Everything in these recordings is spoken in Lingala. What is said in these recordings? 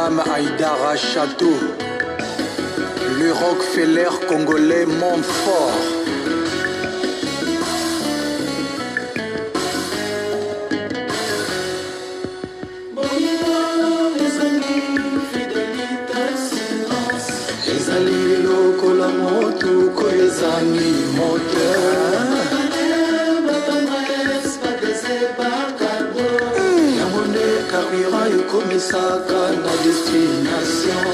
Madame Aïdara Château, le Rockefeller congolais Montfort. Ezali lokola motu ko ezali moteur. Carburant ekomisaka na destination.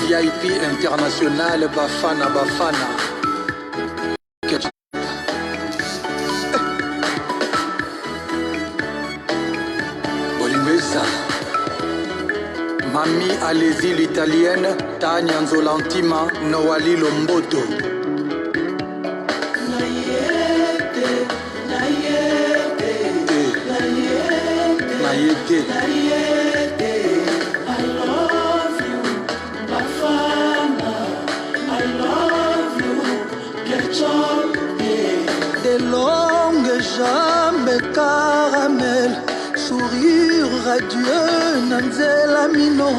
VIP international Bafana Bafana. Bolimbesa. Mami allez-y l'italienne, Tania Nzolantima, Noali Lomboto. Nayete. I love you, Bafana. I love you, Ketchup. Des longues jambes caramel, sourire radieux, Nanzela Mino.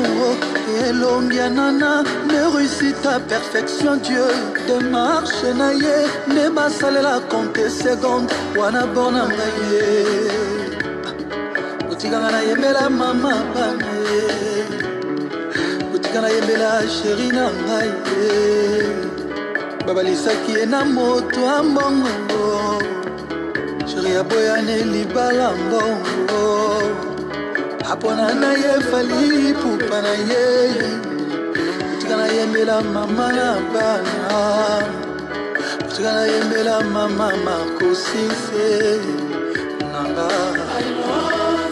Et longianana, me réussit à perfection, Dieu. Démarche naye, ne basale la compte seconde, wana borna ngaye. Utikanga na yembela mama bane, utikanga na yembela chéri na ngaye. Babalisaki ena moto ambongo, chéri aboyane libala mbongo. Apona na ye fali pupa na ye, utika na yembela mama na bana, utika na yembela mama makosise nanga.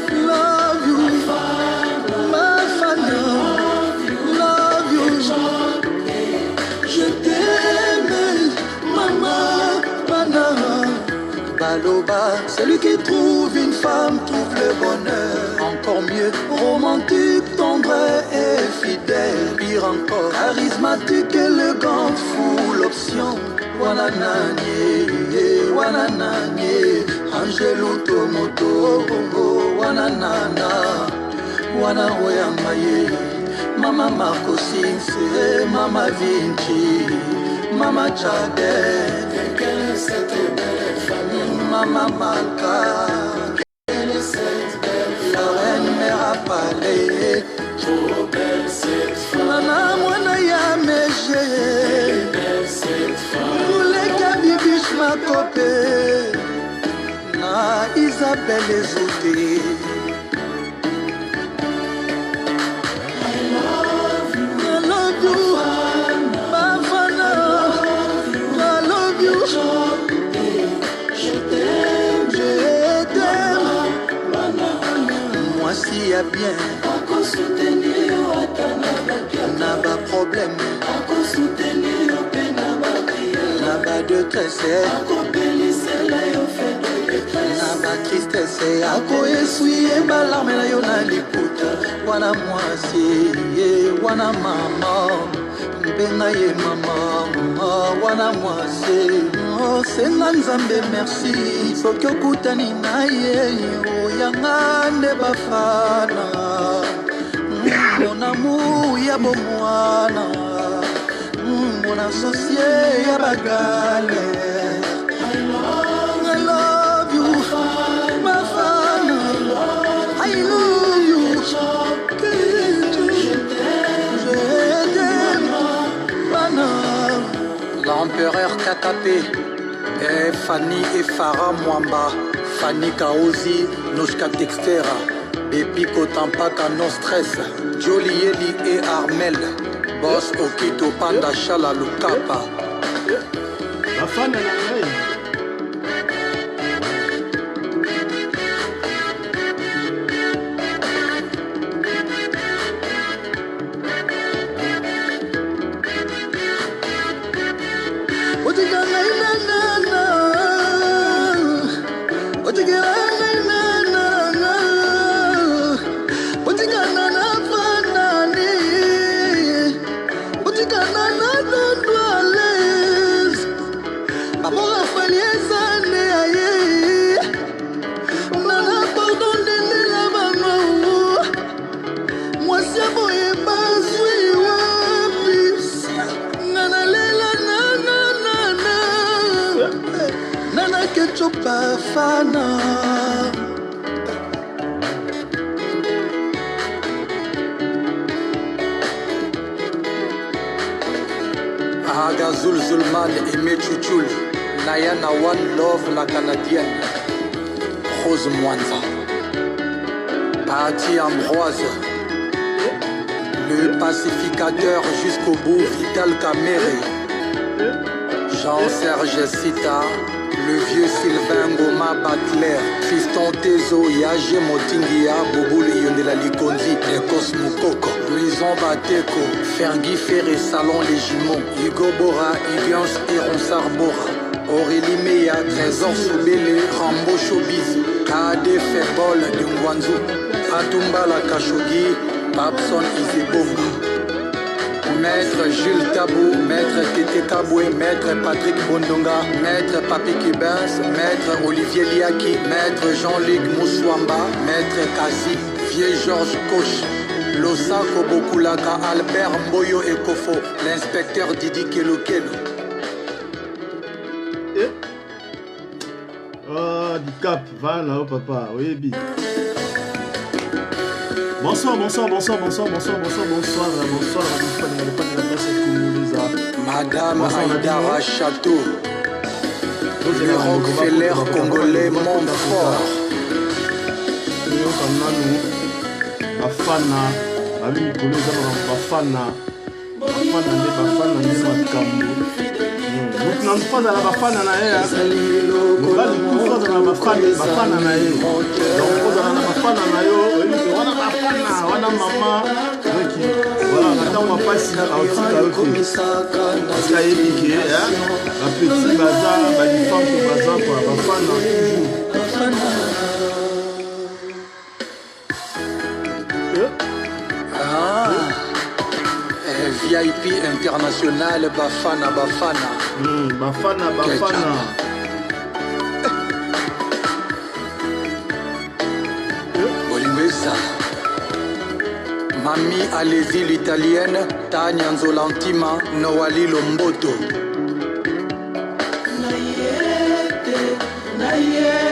I love you, Bafana, love you, je t'aime, maman, bana. Baloba, celui qui trouve une femme trouve le bonheur. Encore mieux, romantique, tendre et fidèle. Pire encore, charismatique, élégant, full option. Wanananye, wanananye, Angelo Tomoto, wananana, wanahoyamaye. Mama Marco Sinse, Mama Vinci, Mama Chadel. Quelle est cette belle famille? Mama Malka. Quelle est cette belle famille? La reine Mera Palais. Trop belle cette femme. Nana Mwana Yameje. Belle cette femme. Moulé Kabibish ma copée. Na Isabelle Ezouté. Si y'a bien, n'a pas problème, n'a pas de tresse, n'a pas tristesse, à quoi essuyer ma larme na yo na likuta, wana mwasi, wana mama, mbenga ye mama, wana mwasi, senga nzambe merci, soki okutani na ye, oyanga nde Bafana, mon amour ya bomwana, mon associé ya bagale. I love you, Bafana, I love you, je t'aime, Bana. L'empereur Katapé, et Fanny et Farah Mwamba, Fanny Kaozi, Noshka Textera, Epiko Tampaka No Stress, Jolieli et Armel, Boss Okito Panda Shala Lukapa. Bafana na ngai. Bana Bafana. Agazul Zulman et Mechouchoul, Nayana One Love la Canadienne, Rose Mwanza, Patti Ambroise, le pacificateur jusqu'au bout, Vital Kamere, Jean-Serge Sita, le vieux Sylvain Ngoma Baclair, Fiston Tezo, Yage Motingia, Bouboul Yondela Likondi, Ekos Moukoko, Louison Bateko, Fergie Ferré, Salon Les Jumeaux, Hugo Bora, Higuens et Ronsard Bora, Aurélie Meya, Trésor Soubele, Rambo Showbiz, Kade Febol de Ngwanzu, Atumba La Khashoggi, Babson Isebonga. Maître Jules Tabou, Maître Tété Kaboué, Maître Patrick Bondonga, Maître Papi Kibens, Maître Olivier Liaki, Maître Jean-Luc Moussouamba, Maître Kazi, Vieux Georges Koch, Losako Bokulaka, Albert Mboyo Ekofo, l'inspecteur Didi Kelokelo. Oh, du cap, va là, oh papa, oui, bi. Bonsoir. Madame Aïdara Château, le Rockefeller congolais Montfort. Bafana, babi mikolo eza bafana nde makambo. Mutu na mpo azala bafana na ye, mobali kufu azala na bafana na ye. Donc ozala na bafana na yo, oyebi wana bafana, wana mama oki voilà ntango mapasi aotika yo te parce ayebi ke bapeti baza balifampe baza kwa bafana toujours. VIP international Bafana. Bafana. Bolingwesa. Mami Alési l'italienne, Tania Nzolantima, Noali Lomboto. Nayete.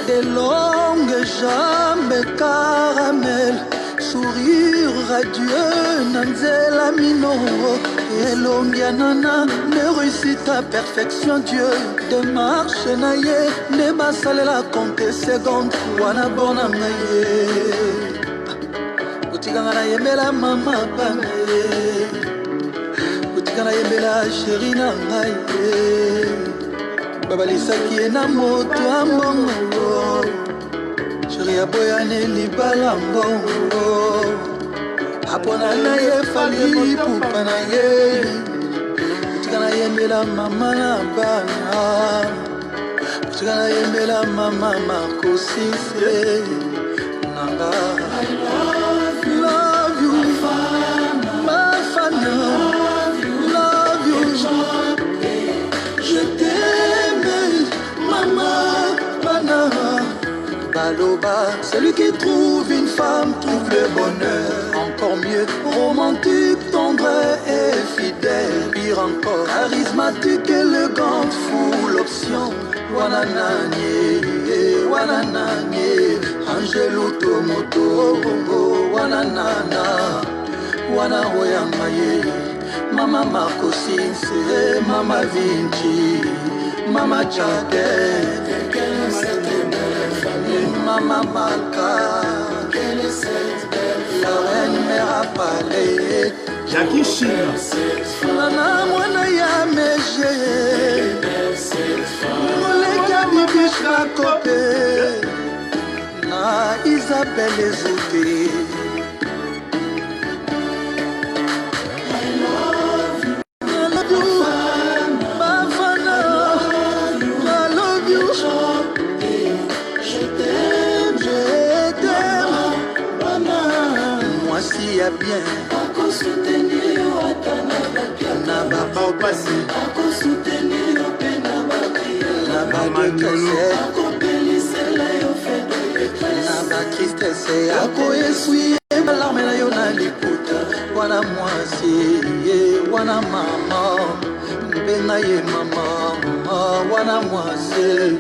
Des longues jambes caramel, sourire radieux, Nanzela Mino, et Longianana, ne réussit à perfection Dieu. Démarche naye, ne basale la compte seconde, wana bona naye. Utikanga na yembela mama banaye, utikanga na yembela chéri na naye. Babalisaki ena moto ya mbongo, chéri ya boyane libala mbongo. Apona na ye fali pupa na ye, utika na yembela mama na bana, utika na yembela mama makosise nanga. Love you, Bafana, love you, je t'aime, maman, bana. Baloba, celui qui trouve une femme trouve le bonheur. Encore mieux, romantique, tendre et fidèle. Pire encore, charismatique, élégante, full option. Wanananye, Angelo Tomoto, wananana, wanahoyamaye. Mama Marco Sinse, Mama Vinci, Mama Chade, Mama Malka, la reine Mera Palais, Jackie China, Nana Mwana Yameje, Molega Bibish Makope, Na Isabelle Zouté. Bien na baba opasi na baba de kase tendresse yako eswi balarme na yo na liputa wana mwasi wana mama mpenga ye mama wana mwasi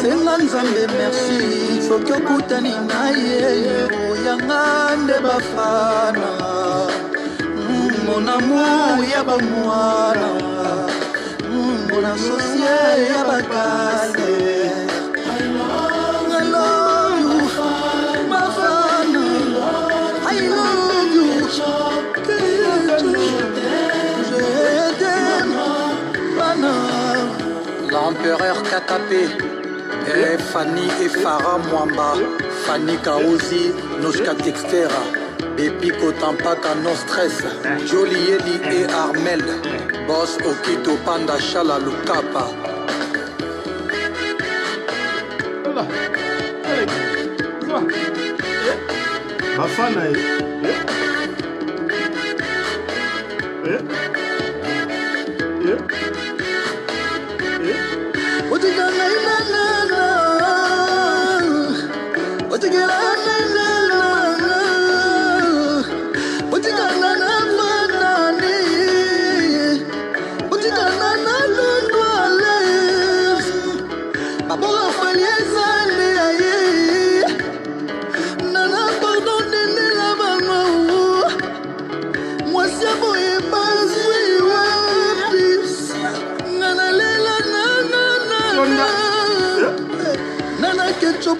senga nzambe merci soki okutani na ye oyanga nde bafana mon amour ya bamwana mon associé ya bakale L'empereur Katapé et Fanny et Farah Mwamba, Fanny Kaouzi, Noshka Textera, Bepiko Tampaka No Stress, Jolie Eli et Armel, Boss Okito Panda Shala Lukapa. Bafana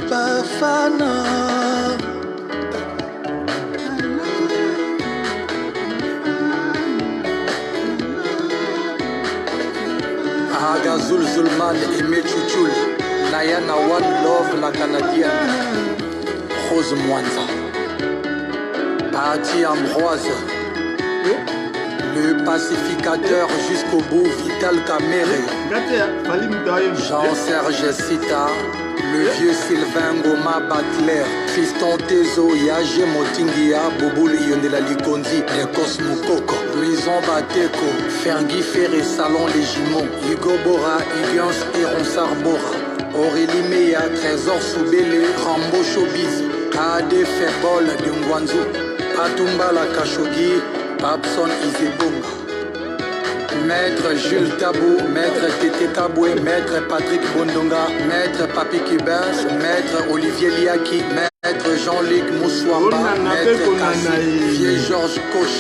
Bafana Agazul Zulman et Mechuchul, Nayana One Love la Canadienne, Rose Mwanza, Patti Ambroise, le pacificateur jusqu'au bout, Vital Kamere, Jean-Serge Sita, le vieux Sylvain Goma Bacler, Fiston Tezo, Yage Motingia, Bouboul Yondela Likonzi, Ekos Mukoko, Louison Bateko, Fergie Ferré, Salon Les Jimons, Hugo Bora, Igians et Ronsard Bora, Aurélie Meya, Trésor Soubele, Rambo Showbiz, Kade Febol de Ngwanzu, Atumba La Khashoggi, Babson Izebonga. Maître Jules Tabou, Maître Tété Kaboué, Maître Patrick Bondonga, Maître Papi Kibas, Maître Olivier Liaki, Maître Jean-Luc Moussouamba, Maître Kassi, Vieux Georges Koch,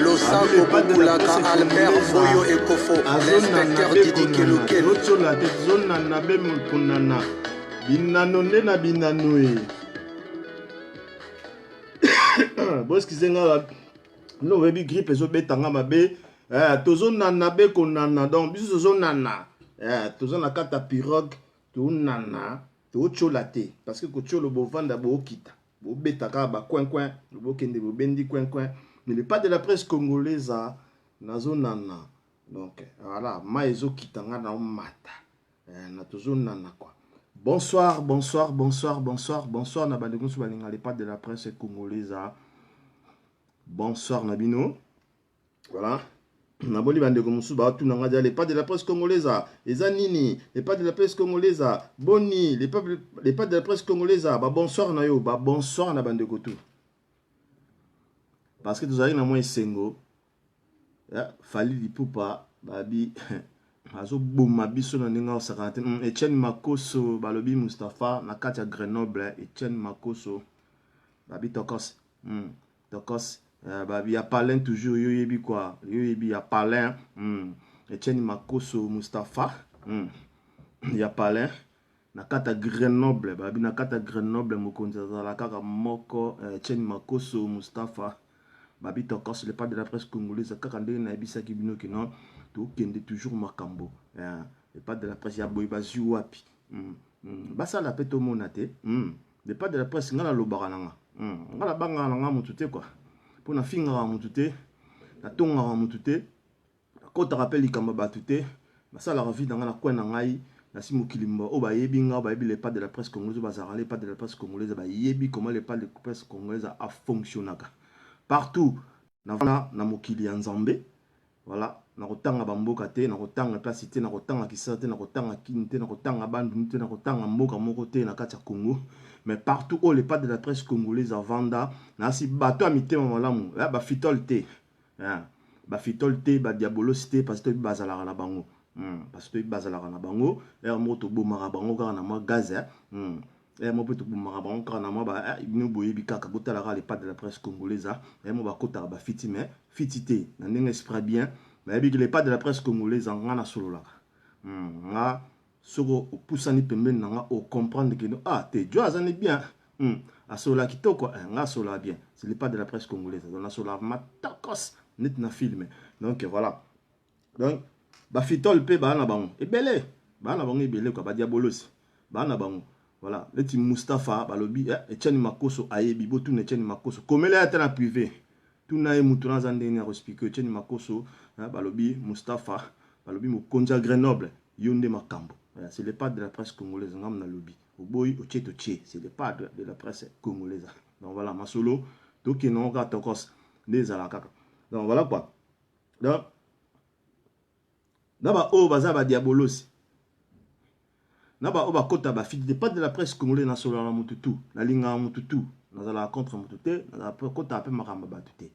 Losako Bokulaka, Albert Foyo et Kofo, l'inspecteur Didi Keloukel. No baby grippe zo betanga mabe tozo nana be konana donc biso tozo nana tozo na kata pirogue to nana to cholate parce que ko cholo bo vanda bo kita bo betaka ba coin bo kende bo bendi coin mais le pas de la presse congolaise nazo nana donc voilà ma ezo kitanga na mata na tozo nana quoi. Bonsoir na bandeko so balinga le pas de la presse congolaise. Bonsoir Nabino. Voilà. Naboli bandeko musu ba tu nanga dia les pas de la presse congolaise. Ezanini, les pas de la presse congolaise. Boni, les pas de la presse congolaise. Ba bonsoir na yo, ba bonsoir na bandeko tout. Parce que tu as na moi sengo. Fali lipupa babi azo boma biso na ninga osakate. Etienne Makoso balobi Mustapha na kati ya Grenoble. Etienne Makoso babi tokos. Tokos. Il y a Palin toujours, il y a Palin, Etienne Makoso Mustapha, il y a Palin, Nakata Grenoble, Nakata Grenoble, Mokonza la Kaka Moko, Etienne Makoso Mustapha, Babi Tokos, le pas de la presse congolaise, Kakande Naibisa Kibino Kino, tout kende toujours Makambo, le pas de la presse, il y a Boiba Ziwapi, Basa la peto monate, le pas de la presse, Ngala Lobarananga, Ngala Bangananga Moutute quoi. Pour na finga wa mutute na tonga wa mutute ko ta rappel ikamba batute basala ravi dans na coin na ngai na simu kilimba o ba yebi nga ba yebi les pas de la presse congolaise ba zarale pas de la presse congolaise ba yebi comment les pas de la presse congolaise a fonctionné partout na mokili ya Nzambe voilà nakotanga bamboka te, nakotanga place te, nakotanga kisasa te, nakotanga kini te, nakotanga banduni te, nakotanga mboka moko te na kati ya Congo. Mais partout où les pas de la presse congolaise à vanda, nasi bato a mitema malamu, ba fitol te. Ba fitol te, ba diabolosité parce que bazala na bango. Parce que bazala na bango, et moto bomara bango kana ma gaz. Et moi peut bomara bango kana ma ba ibino boye bikaka botala les pas de la presse congolaise, et moi ba kota ba fiti mais fitité, na ndenge esprit bien. Mais les pas de la presse congolaise en ngana solo là. Nga soko opusani pembeni nanga o comprendre que te jo azani bien. A sola kitoko nga sola bien. C'est les pas de la presse congolaise. On a sola matakos net na film. Donc voilà. Donc ba fitol pe ba na bango. Ebele. Ba na bango ebele quoi ba diabolos. Ba na bango. Voilà, le petit Mustapha balobi Etienne Makoso ayebi botu Etienne Makoso. Komele ata na privé. Tout na mutuna zandeni a expliquer Etienne Makoso balobi Mustapha balobi mokonja Grenoble yonde makambo. C'est les pas de la presse congolaise ngam na lobby. Oboy oche c'est les pas de la presse congolaise. Donc voilà masolo to ke non ka tokos des alaka. Donc voilà quoi. Donc d'aba o baza ba diabolos. Naba oba kota ba fidèle pas de la presse congolaise na solo na mututu na linga mututu na la contre mututé na kota ape makamba batute.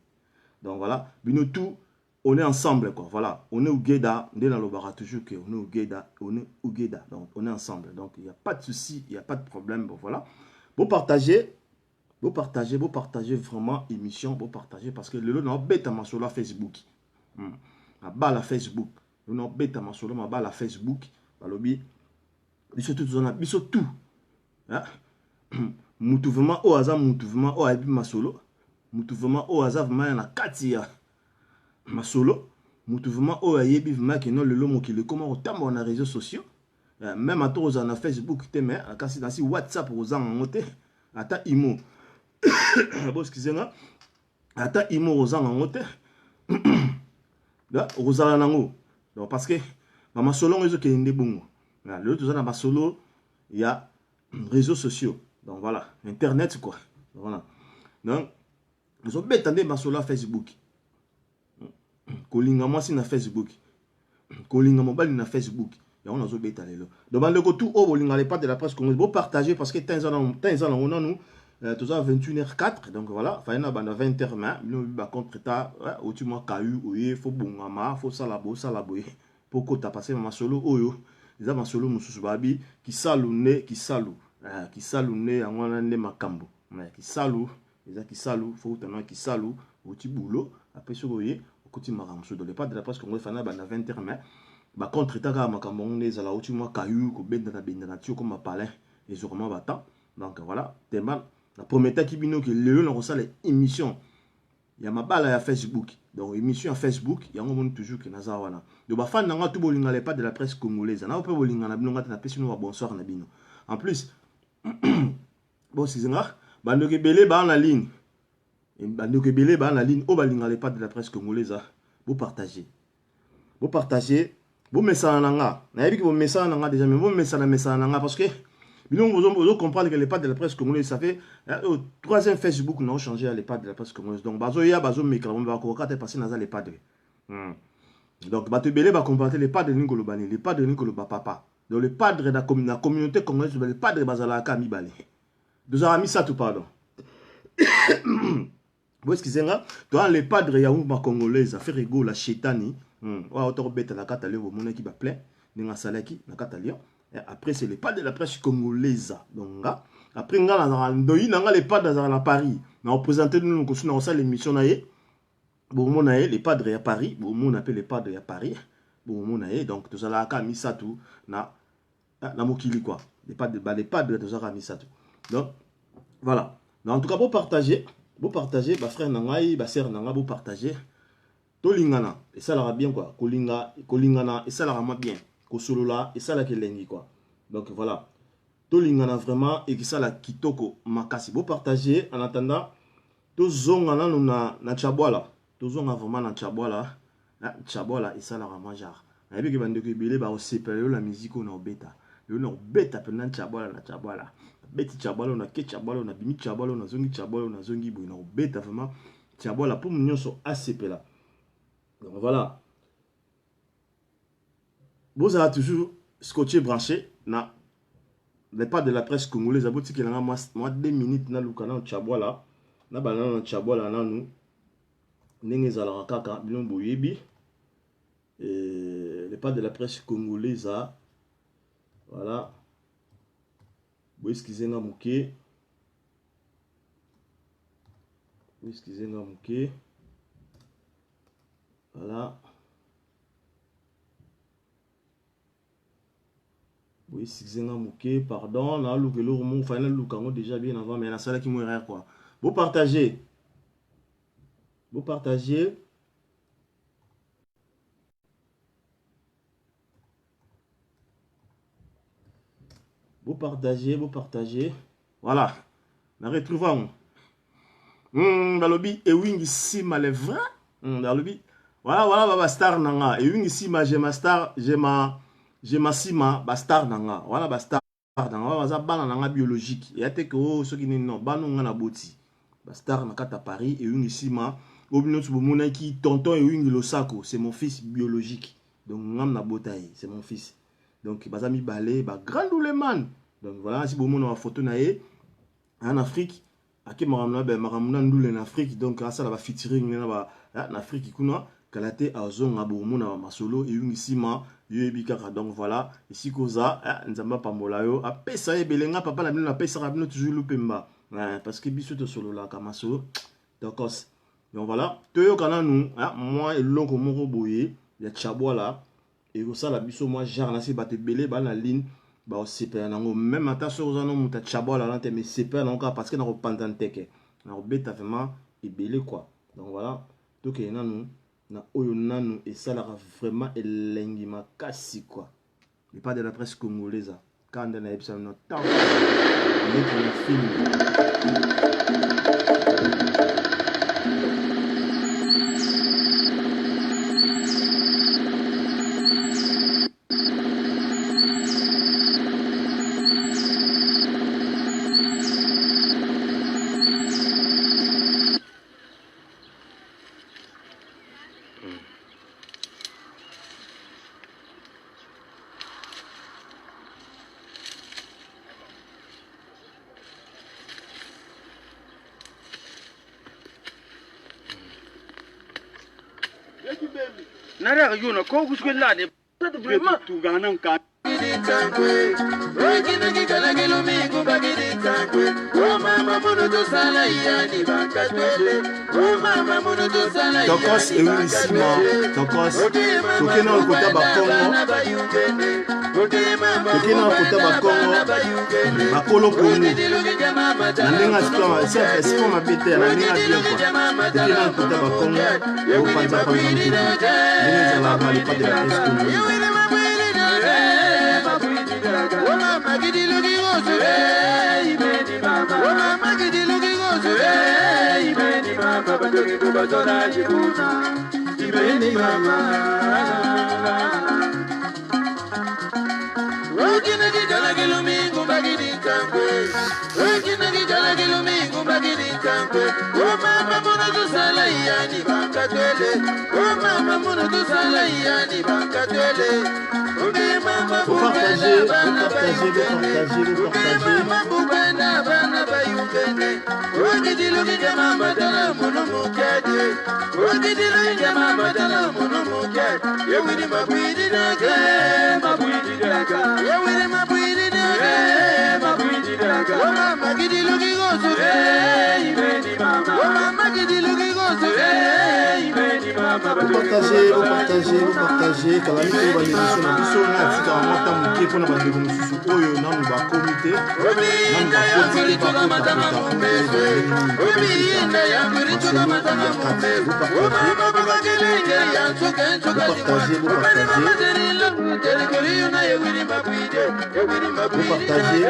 Donc voilà, bino tout on est ensemble quoi. Voilà, on est Ugeda, on est dans le bara toujours que on est Ugeda, on est Ugeda. Donc on est ensemble. Donc il n'y a pas de souci, il n'y a pas de problème. Bon voilà. Vous partagez vraiment émission, vous partagez parce que le lot n'a bête à sur la Facebook. Ma balle à Facebook. Le n'a bête à sur ma balle à Facebook. Balobi. Biso tout. Mouvement au hasard, mouvement au habi masolo. Mouvement au hasard vraiment na katia. Masolo. Mouvement au habi vraiment qui non le lomo qui le comment autant on a réseaux sociaux. Même à tous on a Facebook te mais à kasi dans si WhatsApp aux en ngote. Ata imo. Bon excusez-moi. Ata imo aux en ngote. Là rozala nango. Donc parce que mama solo réseau qui est bongo. Le tout ça dans solo, il y a réseaux sociaux. Donc voilà, internet quoi. Voilà. Donc nous avons bétandé ma solo Facebook. Kolinga moi si na Facebook. Kolinga mobile na Facebook. Et on a zo bétandé là. Donc le tout au bolinga les pas de la presse congolaise. Vous partagez parce que temps on a nous tout ça 21h04 donc voilà, faina banda 20h mais nous ba contre ta au tu moi caillou oye faut bongama, faut salabo. Pourquoi t'as passé ma solo oyo. Les hommes solo mususu babi qui salune angwana ne makambo mais qui salu les qui salu faut tellement qui salu au petit boulot après ce goye au côté maramso dans les pas de la presse qu'on fana bana 20h mais ba contre taka makambo on za la au moi caillou ko benda na tio comme palais et vraiment battant donc voilà tellement la première qui bino que le on reçoit les émissions il y a ma balle à Facebook. Donc émission à Facebook, il y a un moment toujours que naza wana. Donc ba fan nanga tout bolinga les pas de la presse congolaise. Na pas bolinga na bino ngata pesi no bonsoir na bino. En plus bon c'est ça, bando ke belé ba en ligne. Et bando ke belé ba en ligne, o balinga les pas de la presse congolaise. Vous partagez. Vous partagez, vous message nanga. Na yebi que vous message nanga déjà mais vous message nanga parce que vous comprenez que les pas de la presse congolaise, ça fait au troisième Facebook, nous avons changé les pas de la presse congolaise. Donc, bazoya, bazo micro, on va encore passer dans les pas de. Donc, Batubele va comprendre les pas de Nicolas Bani, les pas de Nicolas Papa. Donc, les padres de la communauté congolaise, les padres de Bazalaka Mibale. Nous avons mis ça tout, pardon. Vous excusez-moi, dans les padres Yaouma congolaise, fait rigolo la chétani. Wa auto bête la catale, au monde qui va plaire, n'enga salaki, la catalion. Après, c'est les pas de la presse congolaise. Donc, après, on a les pas dans Paris. On a représenté nous, on a l'émission. Bon, on a les padres à Paris. Bon, on appelle les padres à Paris. Bon, on a donc, tout ça là, mis ça tout. Na mokili quoi. Les padres, tout ça, mis ça tout. Donc, voilà. Donc, en tout cas, vous partagez, bah, frère Nangaï, bah, sœur Nanga, vous partagez. Tolingana, et ça l'aura bien quoi. Kolingana, et ça l'aura bien. Solo là et ça là qui lengi quoi. Donc voilà. Tolingana vraiment et qui ça la kitoko makasi. Vous partagez en attendant to zongana na chabwala. To zonga vraiment na chabwala. Chabwala et ça la ramajar. Na bi ki bande ko belé ba o sepele la musique on a beta. Le no beta pendant chabwala na chabwala. Beti chabwala na ke chabwala na bimi chabwala na zongi bo na beta vraiment chabwala pour nyonso a sepela. Donc voilà. vous avez toujours scotché branché. Mais pas de la presse congolaise. Vous avez moi 2 minutes na lukana chabwa là. Na banana chabwa là nous. Ndenge ezalaka kaka bilon boyebi. Les pas de la presse congolaise. Voilà. Vous excusez-moi mouké. Vous excusez-moi mouké. Voilà. Oui, excusez-moi, mouké, pardon. Là, le mot final, le déjà bien avant, mais la salle qui mourir quoi. Vous partagez. Vous partagez. Vous partagez, vous partagez. Voilà. Nous retrouvons. Dans le lobby, Ewing ici, ma lèvre. Dans le lobby. Voilà, ma star nanga. Ewing ici, j'ai ma star, j'ai ma sima, ba star nanga. Voilà, ba star nanga. Baza bana nanga biologique. Et ate que ceux qui non, banu nga na boti. Ba star na kata Paris. Ewing ici, ma. Obino tubomuna qui tonton Ewing Losako. C'est mon fils biologique. Donc, ngam na botaï. C'est mon fils. Donc, baza mi balé, ba grand man. Donc, voilà, si vous avez une photo en Afrique. Ake maramuna ndule en Afrique. Donc, ça la va featuring en Afrique. Kuna kalate azon abomuna masolo. Et une ici, ma. Donc voilà, ici koza, nzamba pamolayo, a pesa e belenga papa la bino na pesa rabino toujours lupemba. Parce que biso to solo la kamaso. Donc voilà, toyo kana nous, moi et longo moko boye, ya chabwa là, et ça la biso moi jar na se bate belé ba na ligne, ba o sepa nango même ata so zano muta chabwa là mais sepa nango parce que na ko pandanteke. Na ko beta vraiment e belé quoi. Donc voilà, to ke na nous na oyo nanu et ça la vraiment elengi makasi quoi. Mais pas de la presse congolaise. Quand on a épisode notre temps. On est pour le film. Nara yuna ko kuskwe lade vraiment tuganan ka Tokos ewinisima Tokos tokena okota bakongo tokena okota bakongo bakolo kongo na ndenge asiko mabete na ndenge bien quoi tokena okota bakongo opanza panza ndenge ezala ba lipa de la presse Vous partagez. Partagez. Calamité va l'émission na biso na tika mota muke pona ba ndeko mususu oyo na ba comité vous partagez.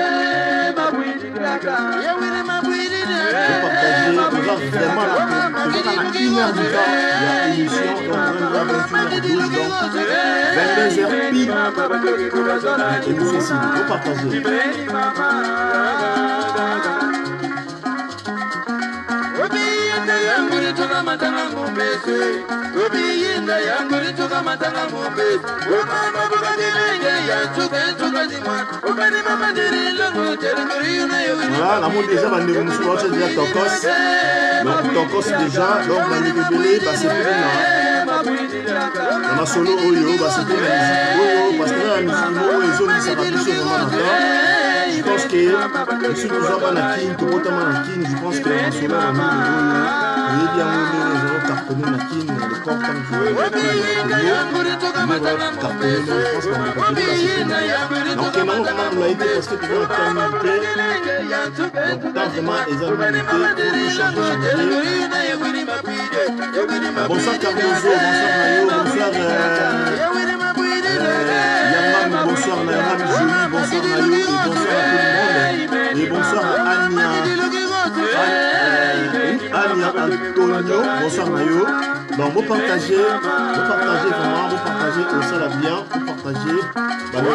matanga ngumese obiyinda yanguri tuka matanga ngumese omama bukadirenge yantuka zimwa obani mama dirilo nguterenguri yuna yogi. Voilà, la monde déjà va nous montrer déjà Tokos. Donc Tokos déjà, donc on va nous révéler, bah c'est plus là. Dans ma solo oyo, bah c'est plus la musique oyo, parce que là la musique oyo, ils ont mis ça va plus sur le moment. Je pense que je suis toujours pas la king, tout le monde la king. Je pense que la solo la musique oyo, il est bien monté, les gens cartonnés la king, le corps comme je veux, il va cartonner, je pense qu'on va cartonner la solo. Donc non, on l'a été parce que tu vois la qualité. Donc tant vraiment les hommes pour nous changer. Bonsoir Cardozo, bonsoir Mayo, bonsoir Yamam, bonsoir Nayam, Julie, bonsoir Mayo, et bonsoir à tout le monde. Et bonsoir à Ania Antonio, bonsoir Mayo. Donc vous partagez vraiment, vous partagez au sol à bien, vous partagez. Bah là,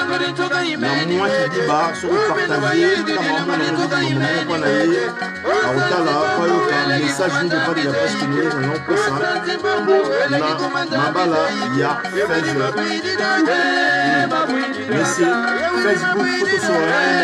moi qui dis bah, sur vous partagez, comme on a dit, message de pas de la presse qui nous est un peu ça. Mabala, il y a Facebook. Mais c'est Facebook, photo sur Facebook,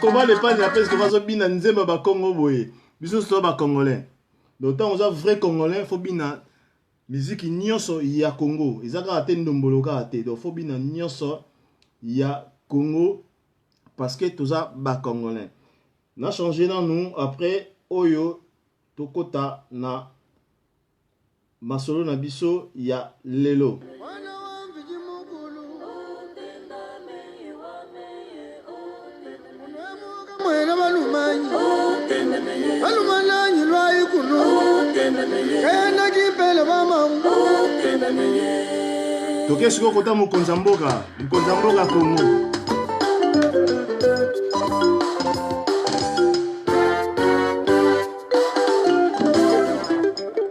comment les pas parce que vas bien nzemba ba Congo boye biso so ba congolais donc tant on a vrai congolais faut bien musique nyonso ya Congo ezaka atendombolo ka ate donc faut bien nyonso ya Congo parce que tout ça ba congolais na changé dans nous après oyo tokota na masolo na biso ya lelo. Toke siko kota Mokonza Mboka Congo.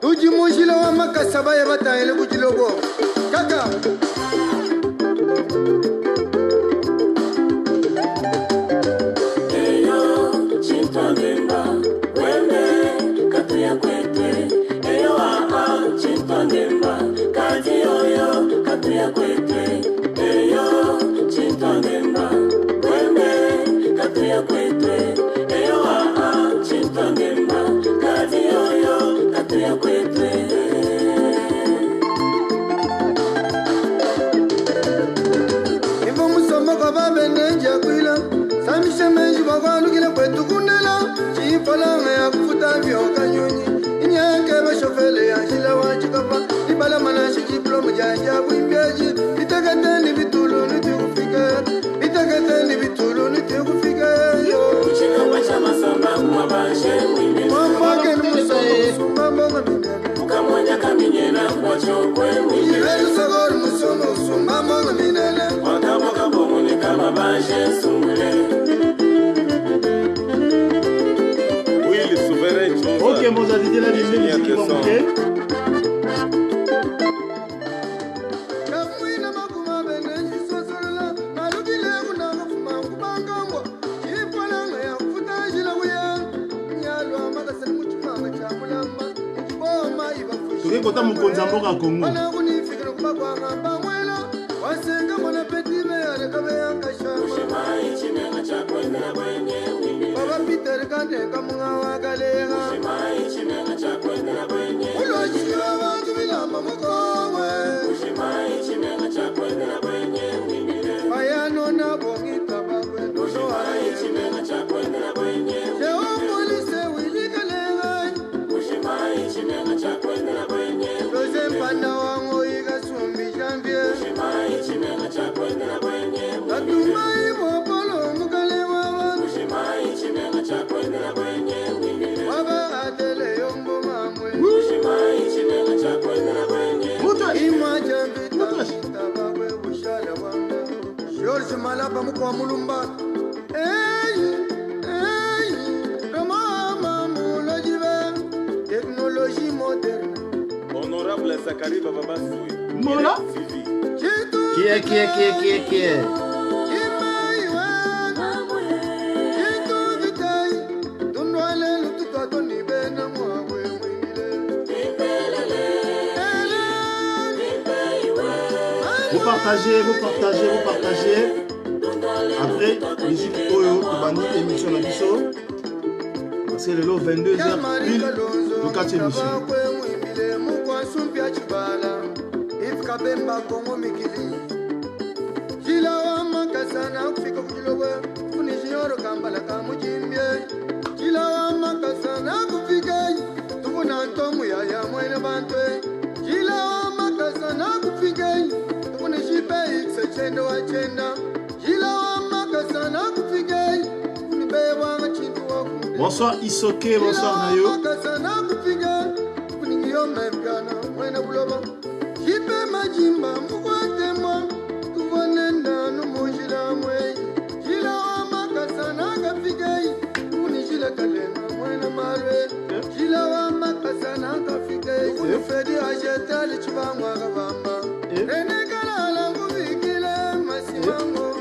Uji mojilo wa makasaba ya bataele kujilobo. Kaka. Sagor musomo sumba monga minene. Oui, les souverains. Ok, mon zadité là, les musiques qui vont bouger. Toke kota mukonza mboka Congo. Baba Peter kande kamunga wagalenga. Ulojiwa wangu bilamba mukongwe. Ayano na bongita bakwe dono aye. Leo polisi wilikalenga. Loze mpanda wangu ikasumbi jambie. Natumai mopolo mukale wawa. Baba atele yombo mamwe. Ima jambi tamita bakwe ushala wanga. George Malapa mukwa mulumba. Technologie moderne. Honorable Zakari Baba Bassoui. Mola? Qui est? Vous partagez. Après, musique Oyo, Bandi, émission Nabiso. C'est le lot 22h pile, le 4e émission. Kabemba Kongo mikili Jila wa makasana kufika kujilowe Kunishiyoro kambala kamujimbye Jila wa makasana kufika Tufuna ntomu ya mwene bantwe Jila wa makasana kufika Tufuna shipe ikse chendo wa chenda Jila wa makasana kufika Kunibe wanga chintu wa kunde Bonsoir Isoke, bonsoir Nayo. Jila wa makasana kufika Kuningiyo mempyana mwene buloba Jipe majimba mukwate mwa Tuvanenda numujila mwe Jila wa makasana kafikei Unijila kalena mwena marwe Jila wa makasana kafikei Unifedi ajetali chivangwa kabamba Rene kalala kuvikile masimango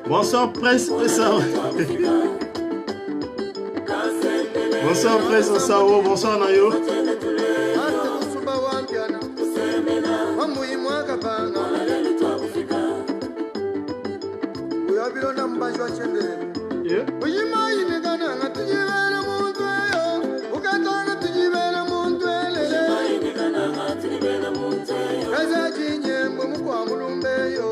Bonsoir Prince Osao. Bonsoir Prince Osao, bonsoir Nayo. Ate kusuba wampiana Wamuimu akapanga Uyabilo na mbashwa chende Uyima inegana nga tujibele muntu eyo Ukatanga tujibele muntu elele Kaza chinyembo mukwa mulumbe yo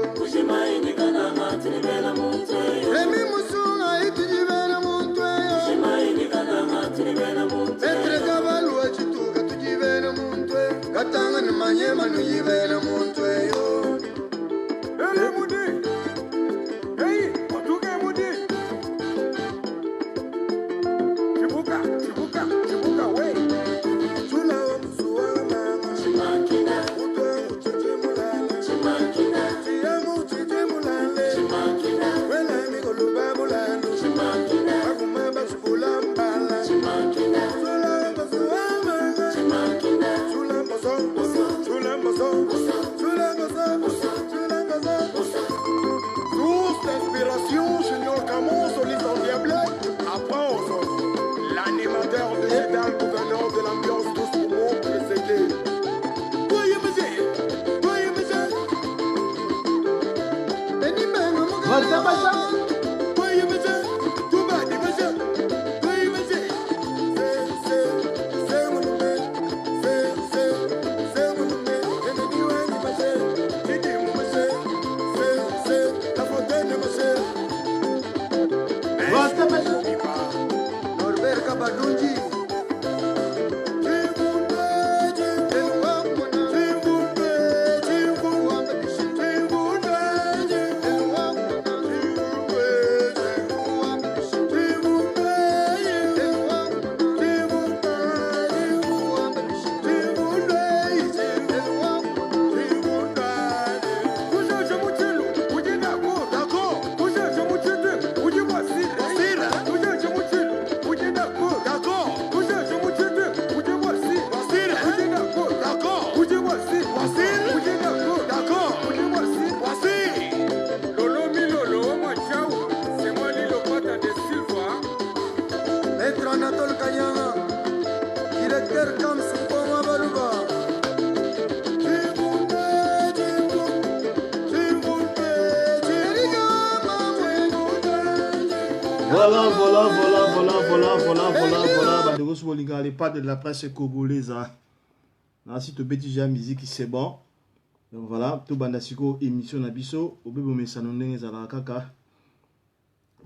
Remi musunga itujibele muntu eyo Petre kabalu wachituka tujibele muntu eyo Katanga ni manyema nujibele muntu eyo Ele mudi Hey, watuke mudi Chibuka, wey Chula wa msuwa mama Chimakina Utwe uchiche mulala Chimakina Chiyamu uchiche mulale Chimakina Wela mikoluba mulalo Chimakina Akumaba chibula mbala Chimakina Chula wa msuwa mama Chimakina Chula mboso Source d'inspiration, Junior Camon, soliste en diable Apprends aux autres L'animateur de Gédal, gouverneur de l'ambiance, tous pour moi, le CD. Voilà. Les pas de la presse congolaise. Ainsi, tu peux déjà musique, c'est bon. Donc voilà, tout bandasiko émission Nabiso. Au bébé, mais ça nous n'est pas kaka.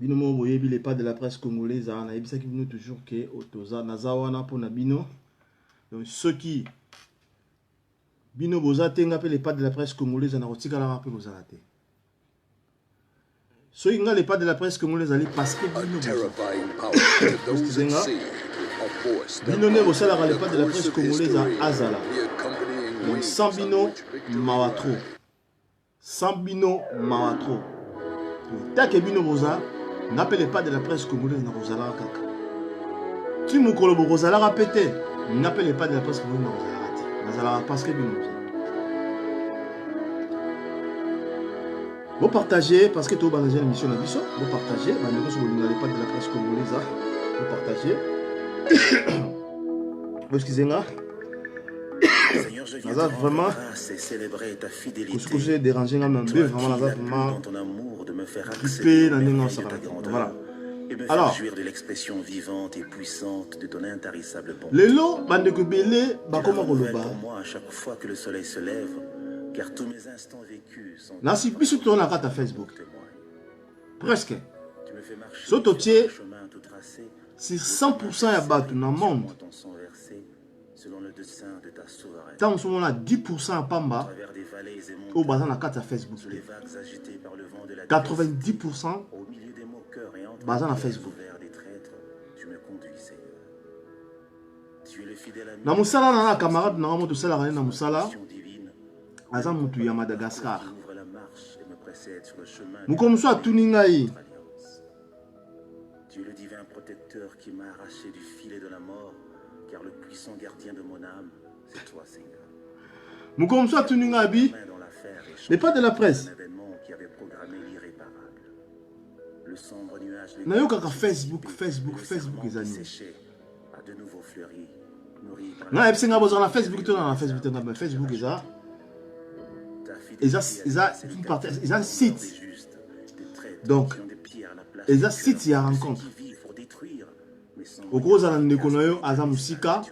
Bino boye les pas de la presse congolaise. On a dit nous toujours que Otoza Nazawana pour Nabino. Donc ceux qui Bino boza tenga les pas de la presse congolaise, on a retiré la rappel aux aratés. Ceux qui n'ont les pas de la presse congolaise, allez parce que Bino Bino ne bossa la pas de la presse congolaise à Azala. Donc sans Bino Mawatro. Sans Bino Mawatro. Tant que Bino boza n'appelez pas de la presse congolaise dans Rosala Kaka. Si mon collègue Rosala répété, n'appelez pas de la presse congolaise dans Rosala parce que Bino boza. Vous partagez, parce que tout le monde a une émission à Bissot, vous partagez, vous n'allez pas de la presse congolaise, vous partagez. Excusez-moi. Seigneur, je viens vraiment célébrer ta fidélité. Ce que j'ai dérangé, vraiment, vraiment, ton amour de me faire accéder dans ta grandeur. Voilà. Et me faire jouir de l'expression vivante et puissante de ton intarissable bonté. Les lots, bande de belé, comment on le bat. Pour moi à chaque fois que le soleil se lève, car tous mes instants vécus sont. Là, si plus tu tournes la carte à Facebook. Presque. Tu me fais marcher sur ton chemin tout tracé. C'est 100% à battre dans le monde. Selon le dessein de ta souveraineté. Tant que on a 10% à Pamba, au bazar la carte à Facebook. 90% bazar à Facebook. Na musala na camarade na moto sala na musala. Azam mutu ya Madagascar. Mukomso atuningai. Tu es le divin protecteur qui m'a arraché du filet de la mort, car le puissant gardien de mon âme, c'est toi, Seigneur. Mukomso atuningabi. Mais pas de la presse. Un événement qui avait programmé l'irréparable. Le sombre nuage na yo kaka Facebook les amis. A de nouveau fleuri, nourri par na epsinga bozo na Facebook to na Facebook na Facebook eza. Ils site. Donc, ils site ya rencontre. Au gros, ils ont Aza Musika,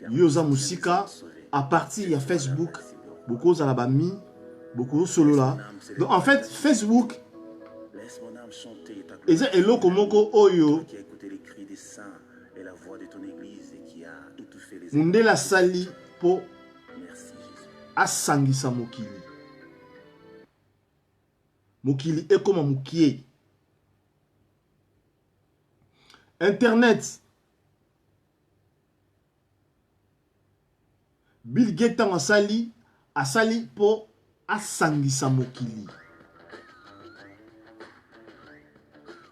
Yoza Musika, à partir de Facebook, beaucoup de bami, beaucoup solo là. Donc, en fait, Facebook, ils ont Elo Komoko Oyo, Mundela Sali pour asangisa mokili. Mokili est comme Mukie. Internet. Bill Gates a sali pour asangisa mokili.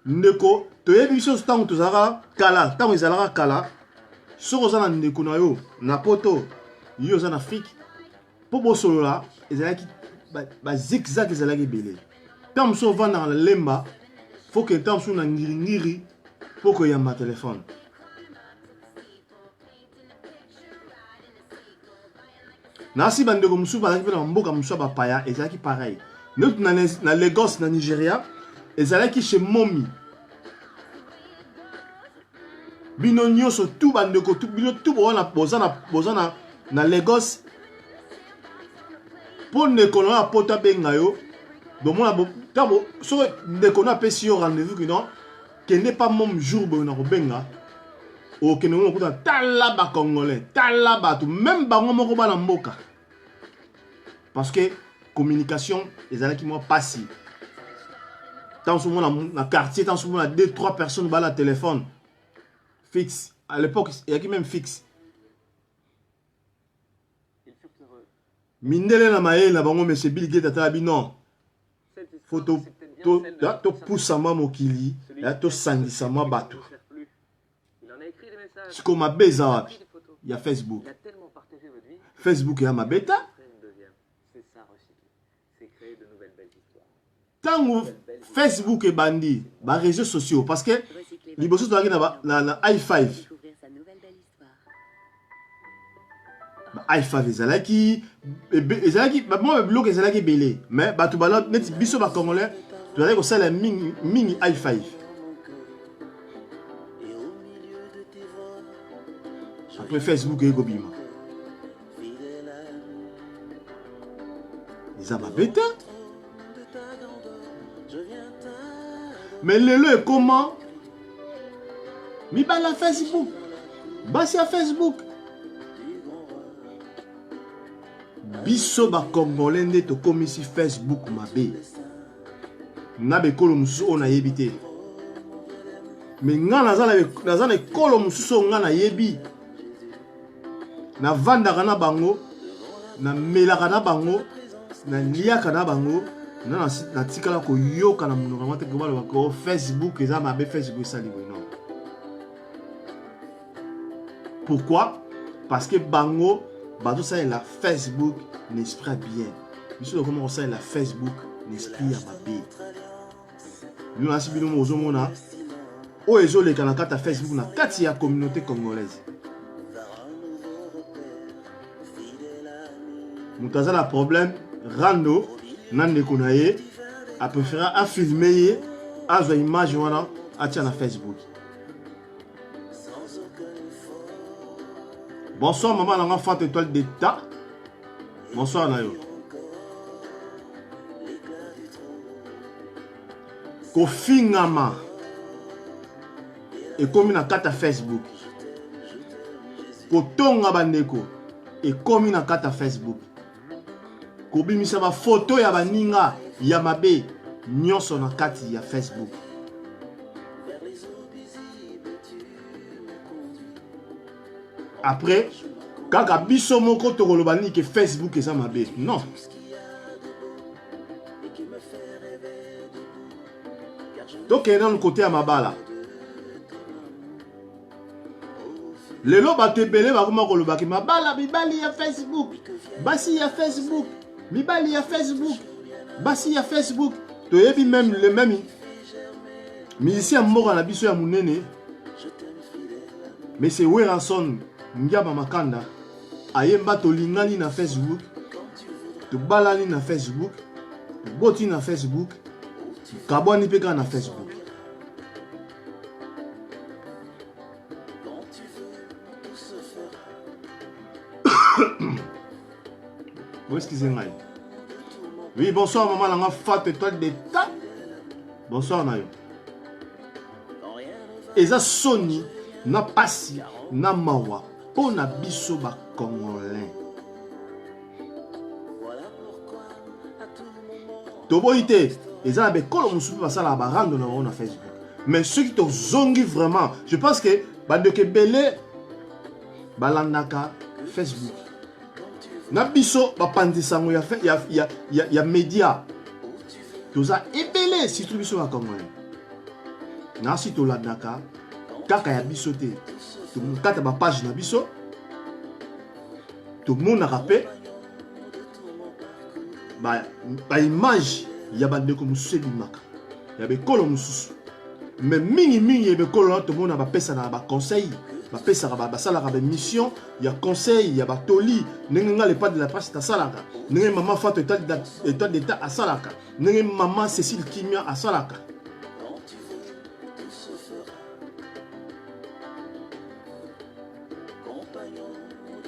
Ndeko, to yebi biso stango tozara kala, tango ezalaka kala. Soko za na ndeko na yo, na poto, yo za na Afrique. Pour bosolo là, ezalaki ba zigzag ezalaki belé. Tant so va dans lemba, faut que tant so na ngiri pour que y a ma téléphone. Nasi bande ko musu ba ki na mboka musu ba paya ezalaki pareil. Nous na Lagos na Nigeria, ezalaki chez Momi. Bino nyoso tout bande ko tout bino tout bona bozana na Lagos. Pour ne connaître pas ta bengayo, donc moi tabo so ne connaît pas si on rendez-vous que non, que n'est pas mon jour bon na benga. O que nous on kuta talaba congolais, talaba tout même bango moko ba na mboka. Parce que communication ezala ki moi passi. Tant souvent na quartier, tant souvent na 2-3 personnes ba la téléphone fixe. À l'époque, il y a qui même fixe. Mindele na maye na bango monsieur Bill Gates atalabi non. Photo to poussa ma mokili, ya to sangisa ma bato. Ce qu'on m'a baisé il y a Facebook. Facebook ya ma beta. Tant Facebook et bandi, ba réseaux sociaux parce que les bossos doivent na i5. i5 ezalaki moi bloc ezalaki belé mais bato bala net biso ba congolais tu allais ko sala mingi i5 après Facebook et Gobima. Ils ont bêté. Mais le comment? Mi ba la Facebook. Basi à Facebook. Biso ba Congolais nde to komisi Facebook mabe. Na be kolo musu on a yebité. Mais nga nazana kolo musu nga na yebi. Na vanda na bango, na melaka na bango, na liaka na bango, na tikala ko yoka na munoko mate ko balo ko Facebook eza mabe Facebook ça libre non. Pourquoi? Parce que bango bato ça la Facebook n'esprit bien. Monsieur comment ça la Facebook n'esprit ya mabe. Nous asi bino mozo mona o ezole kana kata Facebook na kati ya communauté congolaise. Moutaza la problème rando nande konaye a préféré à filmer à zo image wana a tia na Facebook. Bonsoir maman nanga fante étoile d'état. Bonsoir nayo. Kofingama et comme na kata Facebook. Kotonga bandeko et comme na kata Facebook. Kobimisa ba photo ya baninga ya mabe nyonso na kati ya Facebook. Après kaka biso moko to kolobani ke Facebook eza mabe. Non. Donc il y a un côté à mabala. Lelo batebele bakoma kolobaki mabala bibali ya Facebook. Basi ya Facebook. Mibali ya Facebook, basi ya Facebook, to yebi même le même musicien moko na biso ya munene. Mais c'est Weranson Ngaba Makanda ayemba to lingani na Facebook, to balani na Facebook, to boti na Facebook, kabwani peka na Facebook. Excusez-moi. Oui, bonsoir maman, la fat étoile d'état. Bonsoir Nayo. Eza Sony na pasi na mawa pour na biso ba Congolais. Toboite, eza na be kolo musupu basala ba rando na Facebook. Mais ceux qui te zongi vraiment, je pense que bandeke belé balandaka Facebook. Na biso bapandisango ya média toza ebele surtout biso ba Congolais na si to landaka kaka ya biso te to kata ba page na biso to mona rapé ba image ya bandeko mususu bimaka ya bekolo mususu mais mingi ya bekolo to mona ba pesa na ba conseil. La salaka ba mission, il y a conseil, il y a batoli, n'enga le pas de la presse à salaka, n'enga maman Fatou état d'état à salaka, n'enga maman Cécile Kimia à salaka.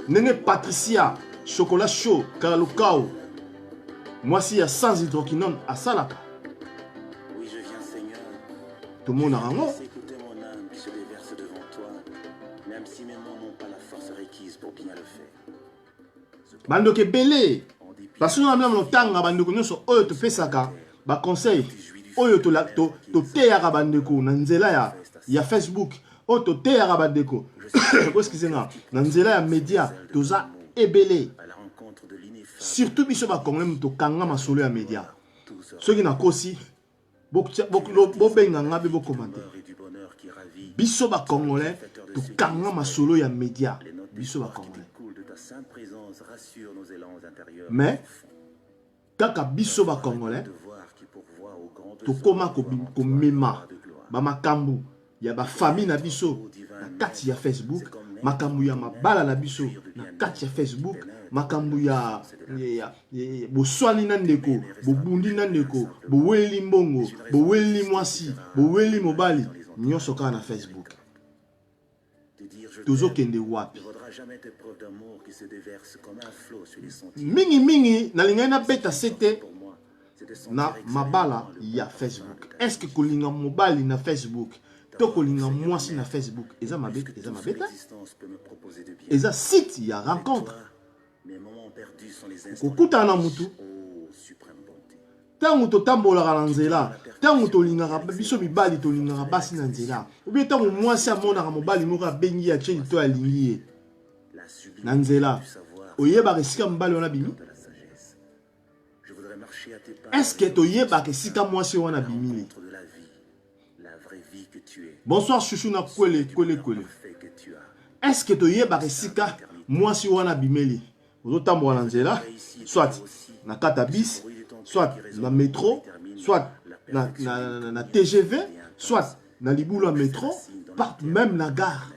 N'enga Patricia chocolat chaud, Karalukao, moi si il y a sans hydroquinone à salaka. Oui, je viens Seigneur. Tout le monde a rango. Même si mes mots n'ont pas la force requise pour bien le faire. Bando ke belé. Parce que nous avons tanga bando nyonso oyo to pesaka ba conseil oyo to teyaka bandeko na nzela ya Facebook oyo to teyaka bandeko. Excusez-moi, na nzela ya média toza ebelé. Surtout biso ba Congolais to kanga masolo ya média. Ceux qui na kosi bo benga ngabe bo commenter. Biso ba Congolais to kanga masolo ya média. Biso ba Congolais. Mais kaka biso ba Congolais to koma ko mema ba makambu ya ba famille na biso na kati ya Facebook, makambu ya mabala na biso na kati ya Facebook, makambu ya boswani na ndeko, bobundi na ndeko, boweli mbongo, boweli mwasi, boweli mobali, nyonso ka na Facebook. Tozo kende wapi? jamais été preuve d'amour qui se déverse comme un flot sur les sentiers. Mingi, na linga na beta sete Pour moi, c'est de sentir na exagérément mabala le ya beau Facebook. parfum Est-ce que kolinga mobali na Facebook? To kolinga mwasi na Facebook. Eza mabe, que eza tout ce que mabeta. l'existence peut me proposer de bien. Eza site ya Avec rencontre. toi, mes moments perdus sont les instants. Kokuta na mutu. Oh, suprême bonté. Tango totambolaka na nzela, tango tolingaka biso mibali tolingaka basi na nzela. Obi tango mwasi amonaka mobali moko abengi ya tsheni to alingi ye. La sublimité Na nzela, du savoir oyebaka esika mobali wana bimi? de la sagesse. Je voudrais marcher à tes pas. Est-ce que toyebaka esika mwasi wana bimili? Rencontre de la vie, la vraie vie que tu es, Bonsoir chouchou na kwele kwele kwele. fait que tu as. Est-ce que toyebaka esika mwasi wana bimeli? Ozotambola na nzela, soit na kata bis, soit na métro, soit na TGV, soit na libulu ya métro, partout, même na gare,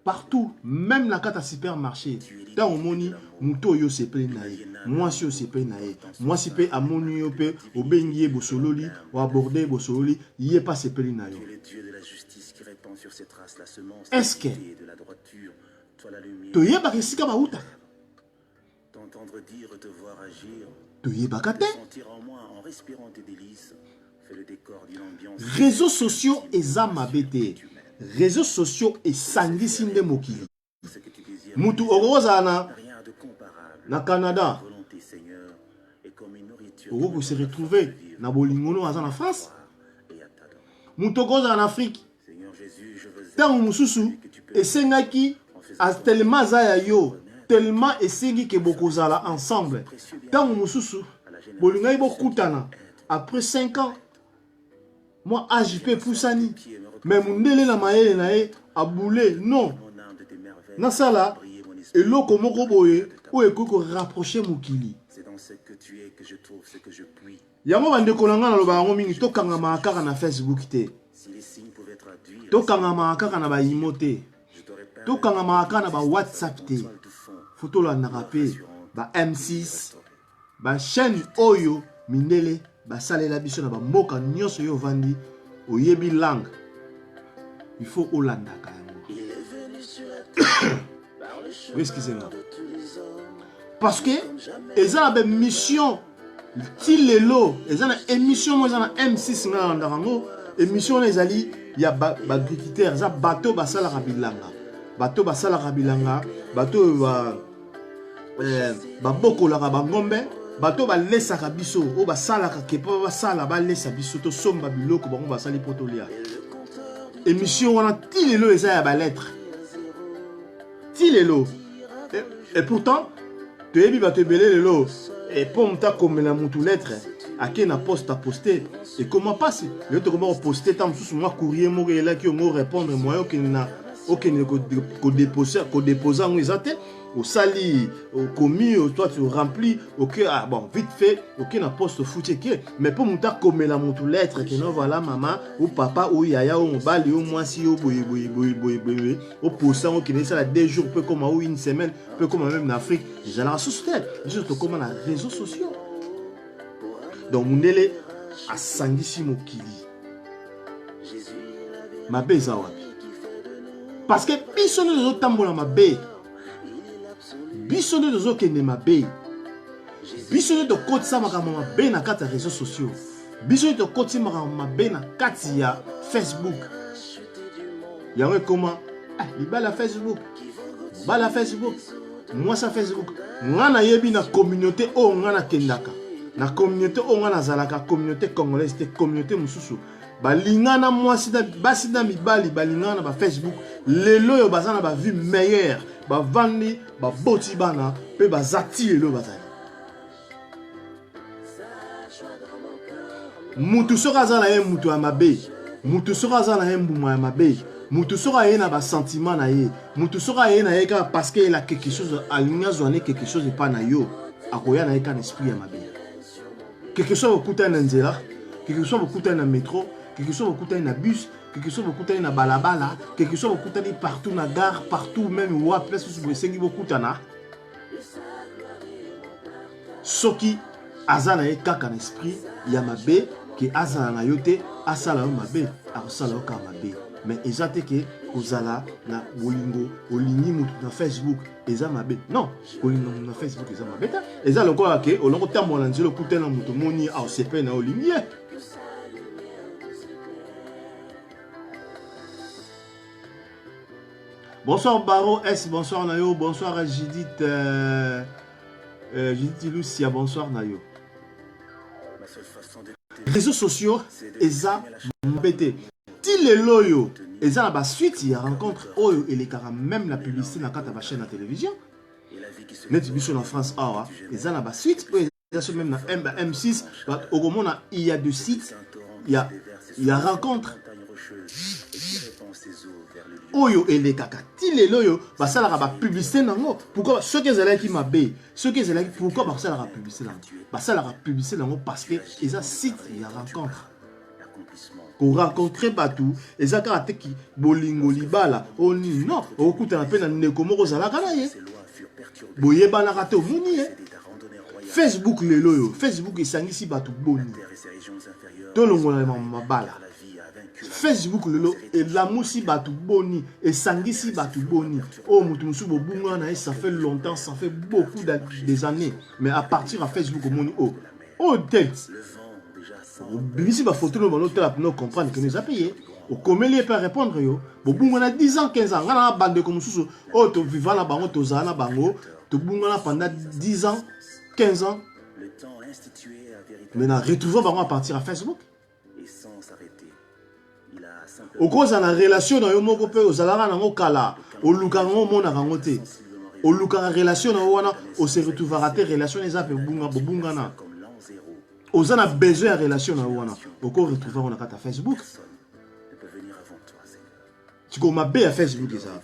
partout, même na kata supermarché. Tant omoni muto oyo sepeli na ye, mwasi oyo sepeli na ye, mwasi pe amoni yo pe obengi ye bosololi, o aborde bosololi, ye pa sepeli na yo. Tu es le Dieu de la justice qui répand sur ses traces la semence Est-ce que de l'équité et de la droiture, toi la lumière. toyebaka esika bautaka? T'entendre dire, te voir agir, Toyebaka te? sentir en moi en respirant tes délices, fait le décor d'une ambiance. Réseaux sociaux eza mabe te. Réseaux sociaux esangisi nde mokili. Ce que tu désires, Mutu okozala na rien de comparable. na Canada, Volonté, Seigneur, est comme une nourriture. oko se retrouver na bolingono aza na France. Et à ta dent. Mutu okozala na Afrique. Seigneur Jésus, je veux Tango mosusu esengaki tellement aza ya yo, tellement esengi ke bokozala ensemble. Tango mosusu bolingai bokutana après 5 ans. Moi AJP pusani. Mais mundele na mayele na ye abule non. mon âme de tes merveilles. Nasala Briller mon esprit. eloko moko boye oyo ekoki korapproche mokili. C'est dans ce que tu es que je trouve ce que je puis. Yango bandeko na nga naloba yango mingi tokangamaka kaka na Facebook te, Si les signes pouvaient traduire, tokangamaka kaka na baimo te, je t'aurais peint tokangamaka kaka na ba WhatsApp te, toile de fond. fotolandaka mpe ba M6 bachaîne oyo mindele basalela biso na bamboka nyonso oyo ovandi oyebi langue, il faut olandaka yango. Excusez-moi. Parce que eza na mission ti lelo, eza na émission mo eza na M6 nga landaka yango, émission wana ezali ya bagriculteur, eza bato basalaka bilanga, bato basalaka bilanga, bato babokolaka bangombe, bato balesaka biso oyo basalaka kepa basala balesa biso tosomba biloko bango basali po tolia. Émission wana ti lelo eza ya balettre ti lelo, et pourtant toyebi bato ebele lelo po muta komela mutu lettre ake na poste a poster et comment passe le to comment poster tant sous moi courrier moko elaki ngo répondre moyo okene ko déposer ngo ezate au sali au commis toi tu remplis OK ah bon vite fait OK na poste foutier mais pour muta komela mutu lettre que non voilà maman ou papa ou yaya ou mobali ou mwasi ou boy au poster ngo kene ça 2 jours peu comme ou une semaine peu comme même en Afrique déjà la société juste comme na réseaux sociaux. Donc mundele asangisi mokili mabe eza wapi? Parce que biso nde tozotambola mabe, biso nde tozokende mabe, biso nde tokotisa makambo mabe na kati ya réseaux sociaux, biso nde tokotisa makambo mabe na kati ya Facebook. Yango ekoma libala ya Facebook, mobala ya Facebook, mwasi ya Facebook. Nga nayebi na communauté oyo nga nakendaka, na communauté oyo nga nazalaka, communauté congolaise te, communauté mosusu balingana mwasi na basi na mibali balingana na ba Facebook lelo yo bazana ba vie meilleure bavandi baboti bana pe bazati lelo bazali mutu soka za na ye mutu ya mabe, mutu soka za na ye mbuma ya mabe, mutu soka ye na ba sentiment na ye, mutu soka ye na ye ka parce que il a quelque chose alinga zoane quelque chose pas na yo akoya na ye ka esprit ya mabe, quelque chose okuta na nzela, quelque chose okuta na métro, quelque chose okuta na bus, quelque chose okuta na balabala, quelque chose okuta partout na gare, partout même wa place où vous sengi okuta na soki azana ye kaka na esprit ya mabe ke azana na yote asala yo mabe akosala yo ka mabe. mais eza te ke kozala na bolingo olingi mutu na Facebook eza mabe. Non, kolinga na Facebook eza mabe ta. Eza lokola ke olongo tambola nzelo kutela mutu moni a osepe na olingi ye. Bonsoir Baro S, bonsoir Nayo, bonsoir Judith Judith Lucia, bonsoir Nayo. Réseaux sociaux, eza mbete. Ti le loyo, eza na ba suite ya rencontre oyo et les cara même la publicité na kata ba chaîne na télévision. Net biso na France awa, eza na ba suite eza même na M6, au moment il y a deux sites, il y a rencontre. Oyo et les caca. Ti les loyo, bah ça la publicité nango. Pourquoi ceux qui ont qui m'a bé, ceux qui ont pourquoi bah ça la publicité nango. Bah ça la publicité nango parce que ils a site il y a rencontre. Pour rencontrer batou, ils a caractère qui bolingo libala. On dit non, au coup t'as peine à nekomoro zala kanaye. Boye bana raté au moni. Facebook les loyo, Facebook et sangisi batou boni. Tout le monde ma bala. Facebook lelo et la moussi batou boni et sangisi batou boni. Oh mutumsu bo bungana ça fait longtemps, ça fait beaucoup des années. Mais à partir de Facebook au moni oh tête. Bibisi ba photo no banote la pour comprendre que nous a payé. Au comélie peut répondre yo. Bo bungana 10 ans, 15 ans, ngana bande comme mususu. Oh to vivant la bango to zana bango, to bungana pendant 10 ans, 15 ans. Maintenant retrouvons bango à partir de Facebook. Au cause de la relation dans le monde, au salaire dans kala, au luka ngo mona rangote, au luka relation dans wana, au se retrouver rater relation les apes bunga bungana. Aux ana besoin de relation dans wana, au co retrouver on a carte Facebook. Tu comme ma bé à Facebook ça.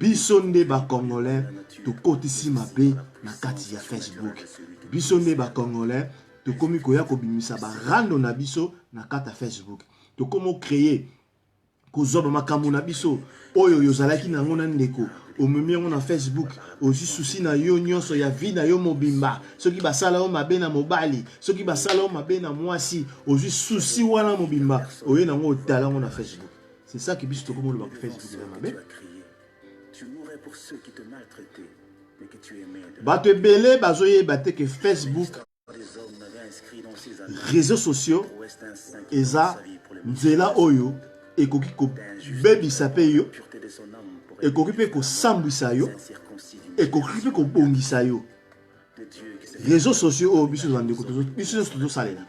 Bisonde ba congolais, to côté si ma bé na carte ya Facebook. Bisonde ba congolais, to komi koya ko bimisa ba rando na biso na carte Facebook. De comment créer kozoba makambo na biso oyo yozalaki na ngona ndeko o memi on na Facebook aussi souci na yo nyonso ya vie na yo mobimba soki basala o mabe na mobali soki basala o mabe na mwasi aussi souci wana mobimba oyo na ngo tala na Facebook. C'est ça qui biso to comment le Facebook na mabe. Tu mourrais pour ceux qui te maltraitaient mais que tu aimais. Bato belé bazoye baté que Facebook réseaux sociaux eza nzela oyo ekoki ko bebisa pe yo ekoki pe ko sambwisa yo ekoki pe ko bongisa yo réseaux sociaux oyo biso zande ko biso to salela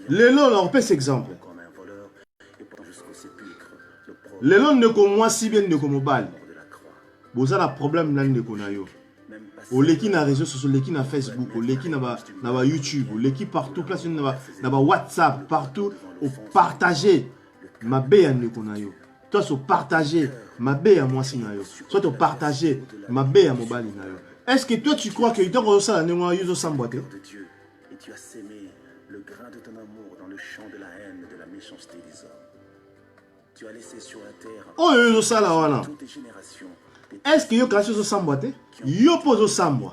lelo on peut cet exemple lelo ndeko mwasi bien ndeko mobali boza na problème na ndeko na yo oleki na réseaux sociaux, oleki na Facebook, oleki na ba YouTube, oleki partout, place na ba WhatsApp, partout, au partager ma bé ya ndeko na yo. Toi so partager ma bé ya mwasi na yo. Soit au partager ma bé ya mobali na yo. Est-ce que toi tu crois que tu as ça na yo yo sambote? Et tu as sémé le grain de ton amour dans le champ de la haine et de la méchanceté des hommes. Tu as laissé sur la terre toutes tes générations. Est-ce que yo kasi zo sambote? Yo pozo sambo.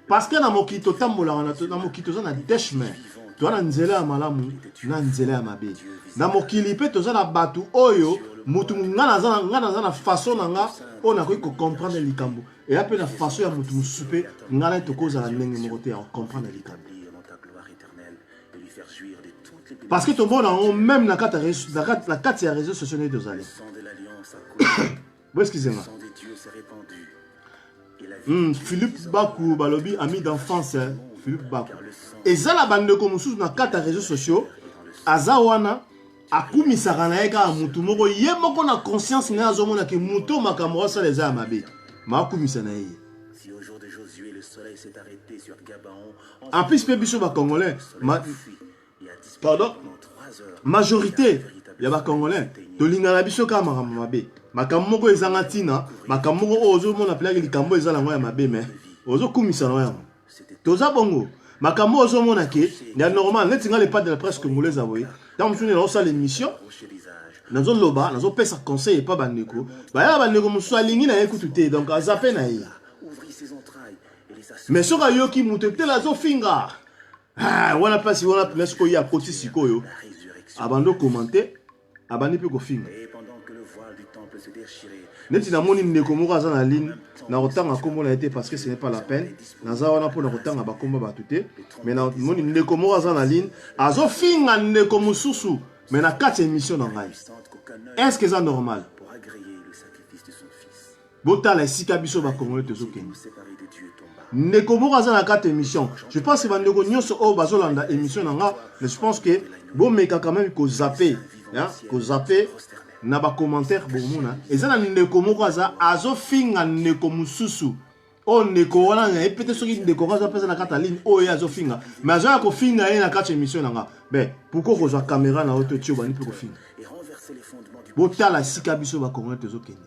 Parce que na mokito tambola na mokito za na deshman. To na nzela ya malamu na nzela ya mabe. Na mokili pe to za na batu oyo mutu ngana za na façon nanga on a ko comprendre likambo. Et après na façon ya mutu musupe ngana to koza la ndenge moko te ya comprendre likambo. Parce que tout le monde même na carte ya réseaux sociaux ne dozali. Bon excusez-moi. Philippe Bakou, balobi, ami d'enfance, Philippe Bakou. Et ça, la bande de Komoussous, na 4 réseaux sociaux, Azawana, Akumi Saranaeka, Moutoumoro, Yemoko na conscience, n'a azomona que Mouto Makamora, ça les a amabe. Ma Akumi Sanae. Si au jour de Josué, le soleil s'est arrêté sur Gabaon, en plus, Pébiso va congolais. Pardon? Majorité, il y a pas congolais. Tolinga la biso ka mabe. Makamoko ezanga tina, makamoko ozo mona plage likambo ezala ngoya mabe me. Ozo kumisa no ya. Toza bongo. Makambo ozo mona ke, ya normal, netinga le pas de la presse que moulez avoye. Dans msune na osa l'émission. Nazo loba, nazo pesa conseil pas bandeko. Ba ya bandeko musu alingi na ekutu te, donc azape na ye. Mais soka yoki mutu te la zo finga. Ah, wana place wana place ko ya koti sikoyo. Abando commenter, abandi pe ko finga. Et pendant que le voile du temple se déchirait, Neti na moni ndeko moko aza na ligne na kotanga kombo na été parce que ce n'est pas la peine. Naza wana po na kotanga ba kombo ba tuté, mais na moni ndeko moko aza na ligne, azo finga ndeko mususu, mais na 4 émissions na ngai. Est-ce que c'est normal? pour agréer le sacrifice de son fils, Botala esika biso ba congolais tozokende. nous séparer de Dieu tomba. Ndeko moko aza na 4 émissions. Je pense que bandeko nyonso o bazolanda émission na nga, mais je pense que bon meka quand même ko zapper, hein, ko zapper na ba commentaire bomona. Eza na ndeko moko aza azo finga ndeko mususu. O ndeko wana nga epete soki ndeko aza pesa na kata ligne o ya azo finga. Mais azo ko finga ye na 4 émissions na nga. Ben, pourquoi ko za caméra na auto tio bani pe ko finga. Et renverser les fondements du Botala sika biso ba congolais tozokende.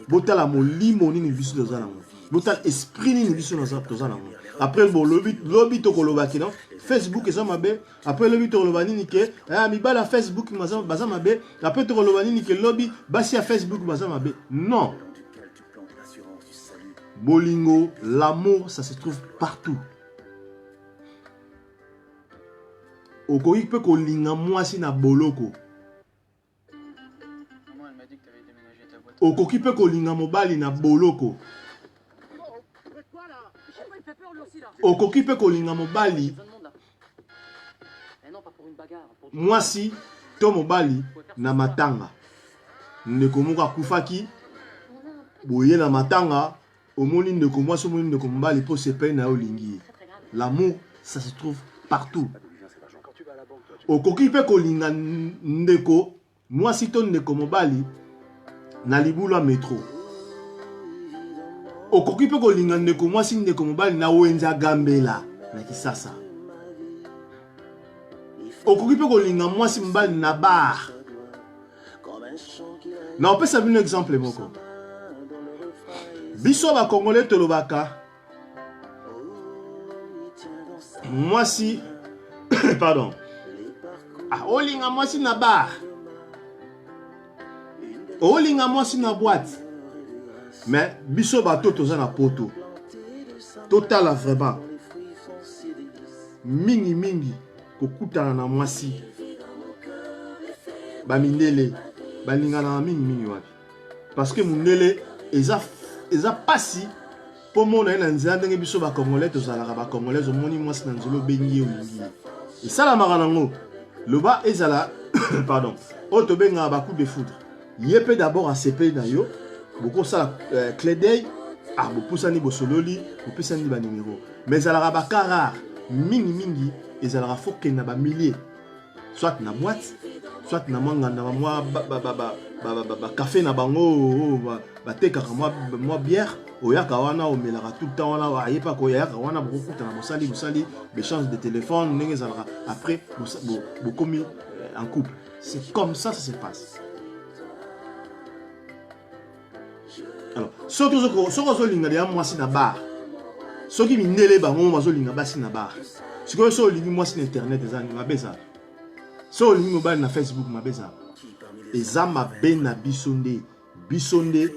Botala molimo nini biso toza nango. Botala esprit nini biso toza nango. Après bon lobby to kolobaki non Facebook eza mabe. Après lobby to kolobani ni ke mi bala Facebook baza mabe. Après to kolobani ni ke lobby basi ya Facebook baza mabe. Non. duquel tu plantes l'assurance du salut. Bolingo, l'amour ça se trouve partout. Okoki pe kolinga mwasi na boloko. Maman, elle m'a dit que t'avais déménagé ta boîte. Okoki pe kolinga mobali na boloko. Okoki pe kolinga mobali mwasi to mobali na matanga. Ndeko moko akufaki boye na matanga omoni ndeko mwasi omoni ndeko mobali po sepeli na yo olingi. L'amour ça se trouve partout. Okoki pe kolinga ndeko mwasi to ndeko mobali na libula metro. Okoki pe kolinga ndeko mwasi ndeko mobali na wenza gambela na Kisasa. Okoki pe kolinga mwasi mobali na bar. Na opesa bino exemple moko. Biso ba congolais tolobaka mwasi pardon. Ah, olinga mwasi na bar. Olinga mwasi na boîte. Mais biso bato toza na poto. Total vraiment. Mingi kokutana na mwasi. Ba mindele balingana na mingi wapi. Parce que mundele eza pasi po mona na nzela ndenge biso ba congolais tozalaka ba congolais omoni mwasi na nzelo bengi olingi. Et ça la maranango. Loba ezala pardon. Oto benga ba coup de foudre. Yepé d'abord à CP na yo. Beaucoup ça clé d'œil ah beaucoup ça ni bosololi beaucoup ça ni ba numéro mais à la rabaka rare mingi et à la faut que na ba milliers soit na boîte soit na manga na moi café na bango ba teka moi bière oyaka wana o melara tout le temps wana wa yepa ko yaka wana beaucoup na bosali échange de téléphone ndenge za après beaucoup mis en couple c'est comme ça se passe. Alors, ce que vous linga de mwasi na bar. Ce qui minele ba mo mazo linga basi na bar. Ce que so lingi mwasi na internet ezani mabeza. So lingi mobile na Facebook mabeza. Eza mabe na bisonde. Bisonde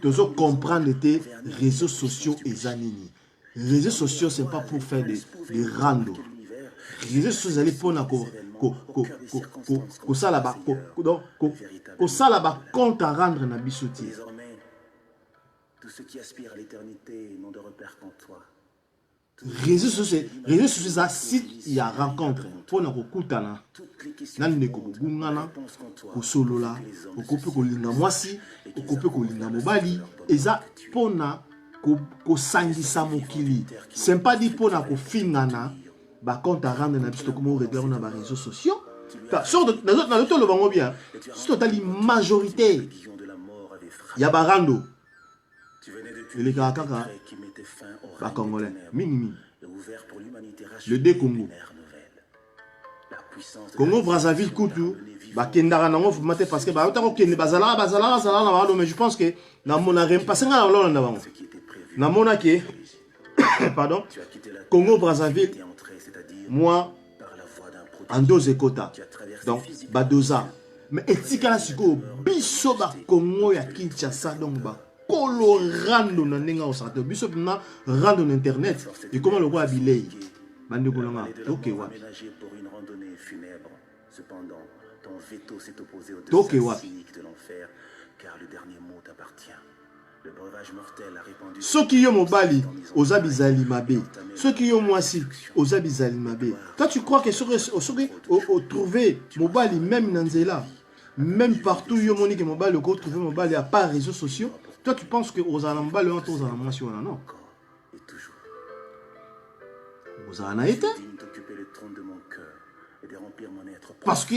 tozo comprendre tes réseaux sociaux ezanini. Réseaux sociaux c'est pas pour faire des rando. Réseaux sociaux allez pour na ko sala ba ko sala ba compte à rendre na bisoti. Tous ceux qui aspirent à l'éternité n'ont de repère qu'en toi. Réseaux sociaux ça site il y a rencontre pour na kokutana na ndeko kugungana kosolola okope kolinga mwasi okope kolinga mobali eza pona kosangisa mokili c'est pas dit pona kofingana ba compte à rendre na biso comme on regarde na ba réseaux sociaux sur dans le tolo bango bien c'est totali majorité il y a barando les Kaka, les Congolais, minimi. Le D Congo. Congo Brazzaville Koutou, Bakendara nango fumate parce que ba otako kende bazala mais je pense que na mona rem passer na lolo na bango. Na mona ke pardon. Congo Brazzaville moi en deux ekota. Donc badoza. Mais etikala siko biso ba Congo ya Kinshasa donc ba Kolo rando na nenga osate biso na rando na internet et comment le roi bilei Bande kolanga. Le palais de la Toke mort wapi. aménagé pour une randonnée funèbre. Cependant, ton veto s'est opposé au Toke destin wapi. cynique de l'enfer, car le dernier mot t'appartient. Le breuvage mortel a répandu... Soki yo mobali, oza bizali mabe. Soki yo mwasi, oza bizali mabe. Toi tu crois que soki trouver mobali même nanzela, même partout yo moni que mobali ko trouver mobali à part réseaux sociaux, toi tu penses que oza na mobali on toza na mwasi wana non? Et toujours. Oza na été Digne d'occuper le trône de mon cœur et de remplir mon être parce que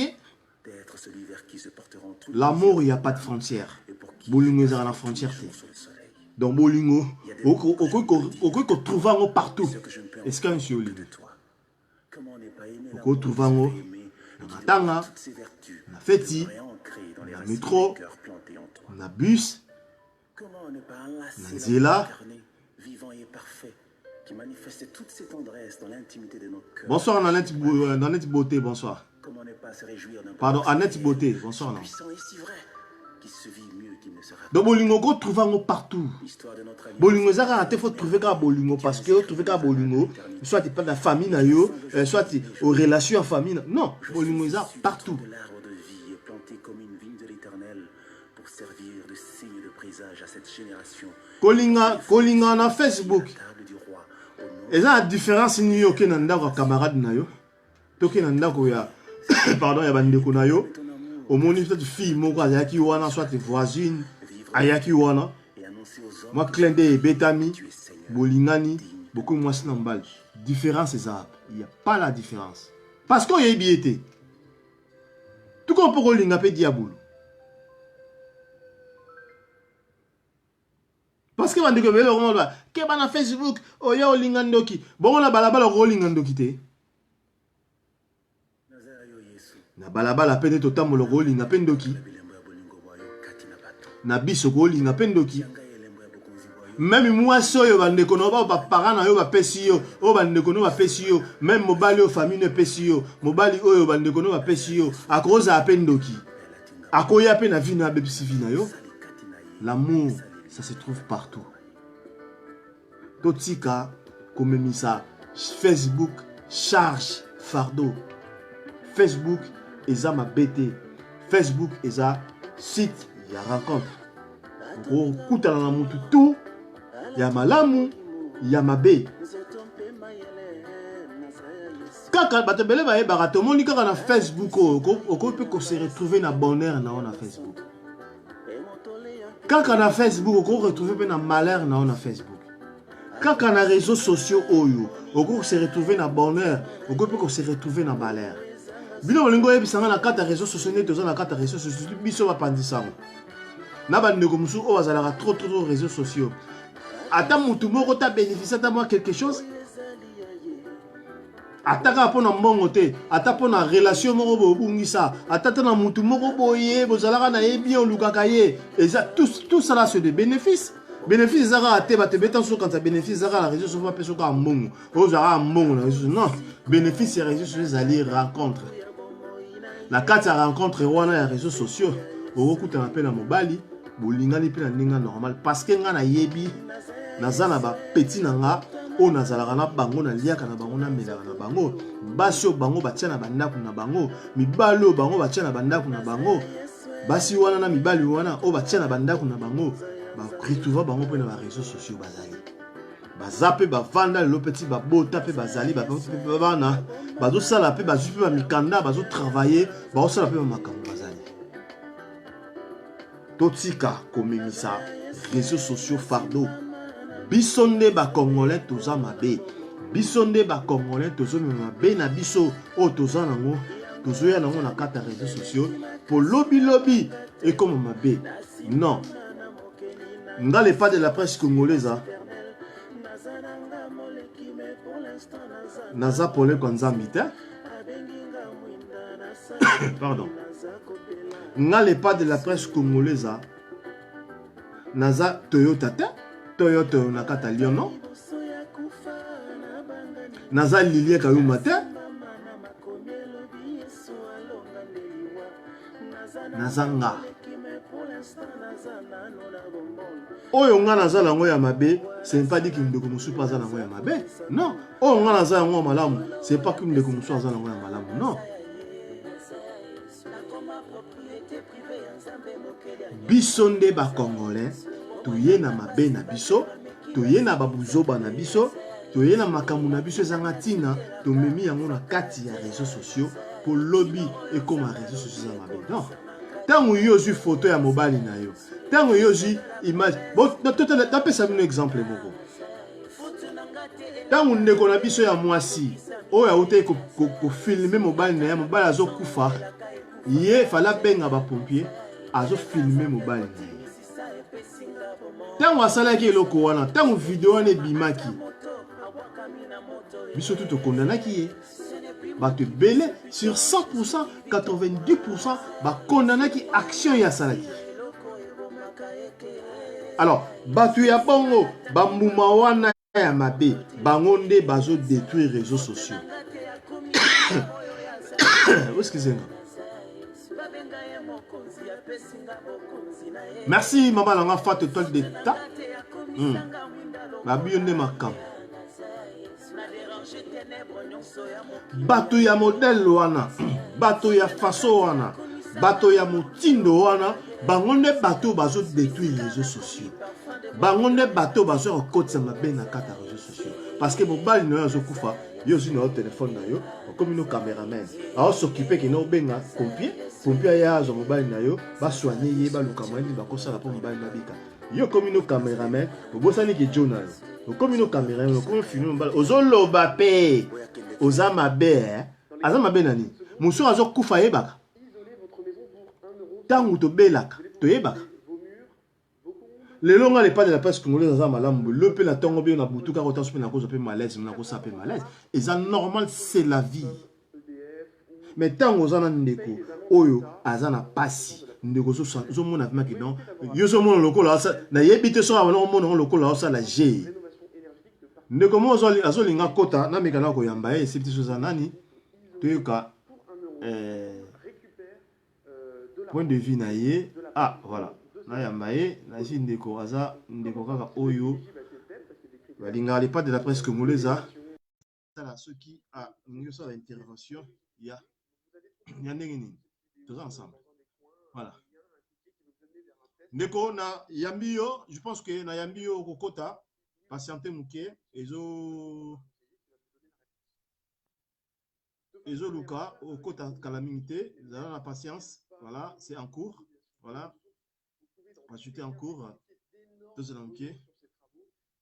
d'être celui vers qui se porteront tous l'amour il y a pas de frontière. Bolingo eza na frontière té. Donc bolingo oko trouver ngo partout. Est-ce qu'un sur lui? Oko trouver ngo na matanga, na feti, na métro, na bus, na nzela. Qui manifeste toute cette tendresse dans l'intimité de nos cœurs. Bonsoir Nanette Beauté, bonsoir. Comment ne pas se réjouir d'un Pardon, Annette Beauté, bonsoir. Non. puissant et si vrai qui se vit mieux qu'il ne sera. Donc bolingo ko trouver ngo partout. L'histoire de notre alliance. Bolingo zaka te faut trouver ka bolingo parce que trouver ka bolingo soit tu pas de la famille na yo, soit tu aux relations en famille. Non, bolingo za partout. De l'arbre de vie est planté comme une vigne de l'Éternel pour servir de signe de présage à cette génération. Kolinga na Facebook. Table du roi au nom Et la différence ni yo ke na ndako camarade na yo. To ke na ndako ya pardon ya bandeko na yo. Au moni peut-être fille moko ayaki wana soit voisine ayaki wana. et annoncer aux hommes Moi Clende et Betami bolingani beaucoup moins snambal. Différence c'est ça. Il y a pas la différence. Parce qu'on y a biété. Tout comme pour kolinga pe diabolo. Parce que bandeko bele on va ke bana Facebook oya olingandoki. Bon on a balabala olingandoki te. Na balabala pene to tamolo olinga pendoki. Na biso olinga pendoki. Même moi soyo bandeko no ba parana yo ba pesi yo, o bandeko no ba pesi yo, même mobali o famille ne pesi yo, mobali oyo bandeko no ba pesi yo, akoza apendoki. Akoya pe na vie na bebisi vie na yo. L'amour ça se trouve partout. Totika komemisa Facebook charge fardeau. Facebook eza ma BT. Facebook eza site ya rencontre. Ko kutana na mutu tout ya malamu ya mabe. Kaka batebele ba yeba to moni kaka na Facebook oko pe ko se retrouver na bonheur na Facebook. Kaka na Facebook oko retrouver pe na malheur na Facebook. Kaka na réseaux sociaux oyo oko se retrouver na bonheur, oko pe ko se retrouver na malheur. Bino molingo yebisanga na kata réseaux sociaux ne toza na kata réseaux sociaux biso ba pandisango. Na bandeko musu o bazalaka trop réseaux sociaux. Ata mutu moko ta bénéficier ta moi quelque chose. Ataka pona mbongo te, ata pona relation moko bo bungisa, ata na mutu moko boye bozalaka na yebi o lukaka ye. Et ça tout ça là c'est des bénéfices. Bénéfices zara ate ba te betan so quand ça bénéfice zara la réseau sociaux peso ka mbongo. O zara mbongo na réseau. Non, bénéfice et réseaux sociaux ali rencontre. La carte à rencontre wana ya réseaux sociaux. O kuta na pe na mobali. Bolingani pe na ninga normal parce que nga na yebi nazana ba petit nanga o nazalaka na bango na liaka na bango na melaka na bango basio bango batia na bandako na bango mibali o bango batia na bandako na bango basi wana na mibali wana o batia na bandako na bango ba retrouver bango pe na ba réseaux sociaux bazali bazape ba vanda le petit ba bota pe bazali ba petit pe bana bazo sala pe bazu pe ba mikanda bazo travailler ba sala pe ba makambo bazali. Totika komemisa réseaux sociaux fardeau. Bisonde ba congolais toza mabe. Bisonde ba congolais tozo mabe na biso o toza nango. Tozo ya nango na kata réseaux sociaux pour lobby et comme mabe. Non. Ngale pas de la presse congolaise. Naza pole konzambite. Pardon. N'allez pas de la presse congolaise. Naza Toyota te. Toyota nakata Lyon non. Naza Lilie Kayuma te. Naza nga. Oyo nga naza lango ya mabe ce n'est pas dit qu'il ne commence pas à la moyen mabe. Non. Oh, on a ça en malamu. Ce n'est pas qu'il ne commence pas à la moyen malamu. Non. Bisonde ba Congolais, toye na mabe na biso, toye na babuzoba na biso, toye na makamu na biso zangatina, to memi yango na kati ya réseaux sociaux pour lobby et comme réseaux sociaux za mabe. Non. Tango yo zu photo ya mobali na yo. Tango yo zu image. Bon, tapez ça un exemple moko. Tango ndeko na biso ya mwasi, oya ute ko filmer mobali na ya mobali azo kufa. Ye fala benga ba pompier. Azo filmer mobile. Tango asalaki eloko wana, tango video wana ebimaki. Biso tout condamnaki ye. Bato belé sur 100%, 90% ba condamnaki action ya salaki. Alors, bato ya bongo, bambuma wana ya mabe, bangonde bazo détruire les réseaux sociaux. Excusez-moi. Merci maman langa fat toile d'état. Babionne makam. Bato ya modèle wana, bato ya façon wana, bato ya motindo wana, bangonde bato bazo détruire les réseaux sociaux. Bangonde bato bazo rekotsa mabe na kata réseaux sociaux. Parce que mobali no yazo kufa, yo aussi no téléphone na yo, comme nos caméramen. Alors s'occuper que no benga pompier. Pompier ya zo mobile na yo ba soigner ye ba lukamani ba kosala po mobile na bika yo comme nos caméramen bosani ke journal comme nos caméramen comme filmer mobile ozolo bape ozama be azama be nani muso azo kufa yebaka tangu to belaka to yebaka lelo nga le pas de la presse congolaise azama malamu le pe na tongo be na butuka ko tanso pe na ko zo pe malaise na ko sa pe malaise et ça normal c'est la vie. Mais tant aux ans ndeko oyo azana pasi ndeko zo mona maki non yo zo mona lokola ça na yebite so abona mona lokola ça la G ndeko mo zo linga kota na mekana ko yamba e septi so zanani toyoka point de vue na ye ah voilà na yamba e na ji ndeko aza ndeko kaka oyo balinga les pas de la presse congolaise ça ceux qui a nous ça l'intervention il y a tous ensemble. Voilà. Ndeko na yambio, je pense que na yambio kokota patienter muke ezo luka au kota calamité, vous avez la patience, voilà, c'est en cours, voilà. Ajouter en cours deux muke.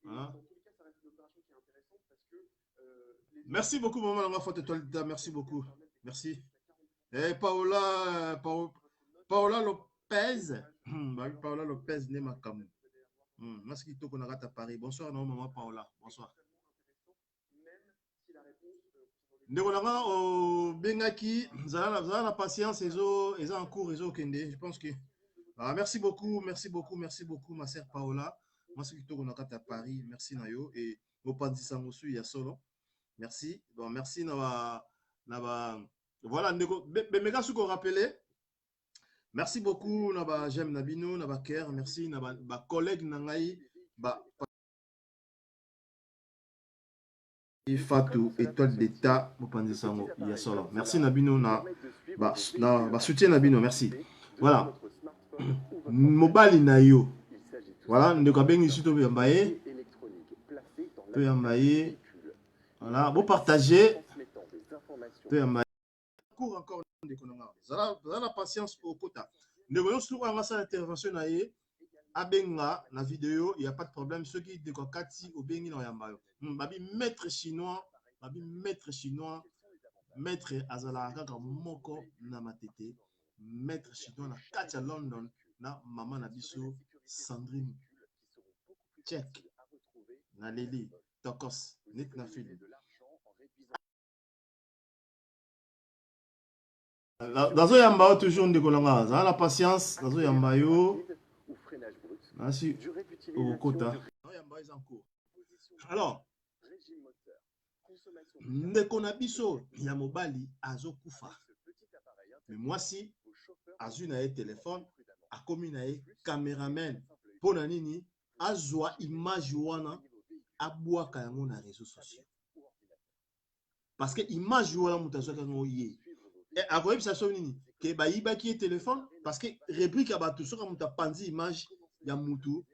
Voilà. Merci beaucoup maman la faute toi, merci beaucoup. Merci. Et Paola Lopez. Paola Lopez n'est ma cam. Merci to qu'on a à Paris. Bonsoir non maman Paola. Bonsoir. Ndekona o bengaki zala la patience et en cours et kende. Je pense que merci beaucoup ma sœur Paola. Merci to qu'on a à Paris. Merci nayo et au pandisa mosu ya solo. Merci. Bon merci na voilà, mega ce qu'on rappelait. Merci beaucoup, naba j'aime Nabino, naba Ker, merci naba collègue nangai, Fatou étoile d'état, vous pensez ça il y a solo. Merci Nabino na soutien Nabino, merci. Voilà. Mobile na yo. Voilà, ndeko bengi surtout yambaye. To yambaye. Voilà, vous partagez. To yambaye. Cours encore la patience au quota. Nous avons fait l'intervention abenga na vidéo, il n'y a pas de problème. Ceux qui disent Kati au bengi na yambayo. Babi maître chinois, maître azala kaka moko na matete, maître chinois na Katia London na maman na biso Sandrine Tchèque na Lili Tokos net na film. Dans un yamba toujours de Kolanga, la patience, dans un yamba yo, merci au quota. Alors, Ndekonabiso ya mobali azo kufa. Mais moi si azu na téléphone, a komi na caméraman, pona nini azwa image wana abwaka yango na réseaux sociaux. Parce que image wala mutazo kango ye. Akoyebisa so nini ke bayibaki ye téléphone parce que réplique ya bato soka muta panzi image ya mutu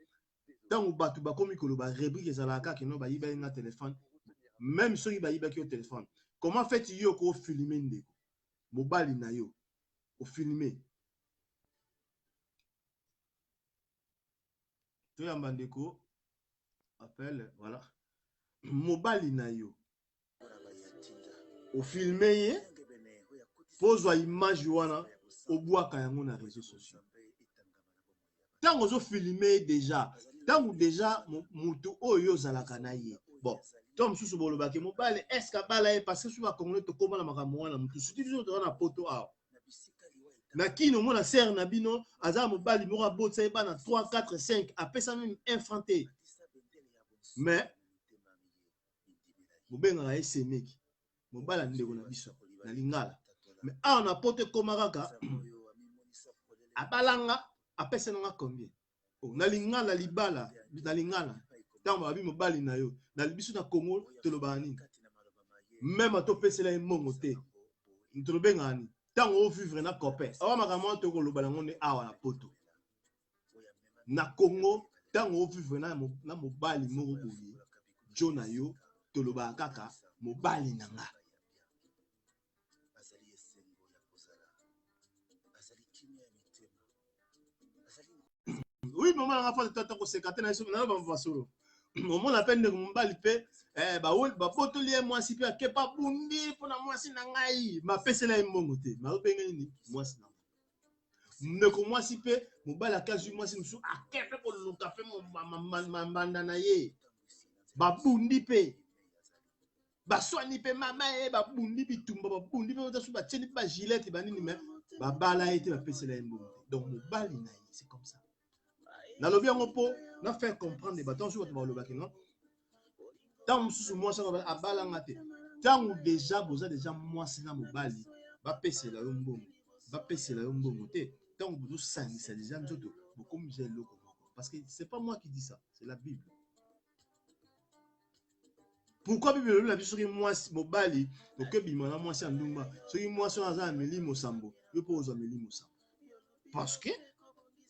tango bato bakomi koloba réplique ezalaka ke no bayiba nga téléphone même soki bayibaki yo téléphone. Comment fait-il yo ko filmer ndeko mobali na yo o filmer to ya mandeko appelle voilà mobali na yo o filmer ye pozwa image wana obwaka yango na réseaux sociaux. Tango zo filmer déjà tango déjà mutu oyo zalaka na ye bon tom susu bolobaki mobali est-ce que bala parce que souvent congolais to komala makambo wana mutu suti biso to wana poto awa na kino mona ser na bino aza mobali moko abotsa bana 3 4 5 apesa même infanté mais mobenga ya semeki mobala ndeko na biso na lingala mais awa na poto komaraka abalanga apesa nga combien na lingala libala na lingala tango abi mobali na yo na biso na Congo toloba nini même atopesela emongo te tolobenga ni tango o vivre na copain awa makambo to koloba nango ne awa na poto na Congo tango o vivre na mobali moko boye jo na yo toloba kaka mobali na nga. Oui, maman a fait de temps secrétaire national va solo. Maman appelle de mobali pe ba poto lié moi si pe ke pa bundi pona moi si na ngai ma pesela mbongo te ma obenga ni moi si na ne ko moi si pe mobali akazu moi si musu akepe ko luka fe mambanda na ye ba bundi pe ba swani pe mama e ba bundi bitumba ba bundi pe otasu ba tcheni ba gilet ba nini mais ba bala ete ba pesela mbongo te donc mobali na ye c'est comme ça. Na lobi yango po na faire comprendre les bâtons sur votre lobaki non tant sous moi ça a balanga te tant déjà boza déjà moi c'est na mobali ba pesela yo mbongo ba pesela yo mbongo te tant bozo sangisa déjà nzoto beaucoup j'ai loko parce que c'est pas moi qui dis ça c'est la Bible. Pourquoi Bible la Bible soki moi mobali donc bimana moi c'est ndumba soki moi so aza ameli mosambo yo po ozo ameli mosambo parce que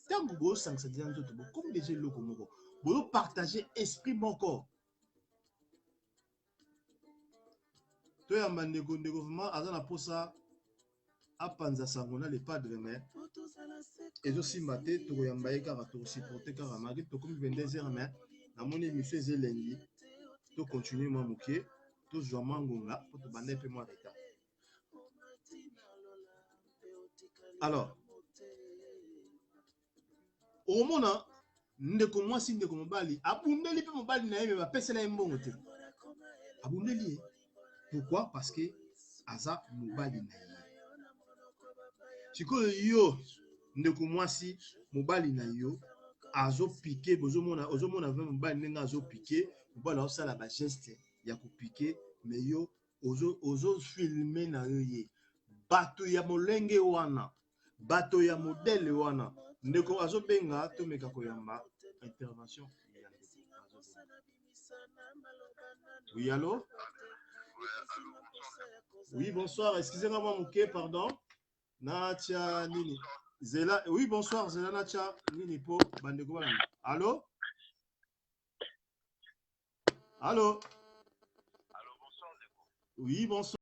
tango bo sangisa déjà nzoto comme déjà loko moko bo partager esprit mon corps to ya mandeko ndeko vraiment aza na posa apanza sangona le padre mais ezo simba te to yamba ye kaka to supporter kaka magi to comme 22h mais na moni émission ezelengi to continuer moi moké to joa mangonga pour to bande pe moi retard. Alors au mona ndeko mwasi ndeko mobali abundeli pe mobali na ye ba pesela mbongo te abundeli. Pourquoi? Parce que aza mobali na ye. Sikoyo yo ndeko mwasi mobali na yo azo piquer bozomona mobali nenga azo piquer mobali osala ba geste ya ko piquer mais yo ozo filmer na yo ye bato ya molenge wana bato ya modèle wana ndeko azo benga to meka koyamba intervention. Oui, allô? Oui, bonsoir. Excusez-moi, Mouké, pardon. Natia Nini. Zela. Oui, bonsoir. Zela Natia Nini Po. Bandego. Allô? Allô? Allô, bonsoir. Oui, bonsoir.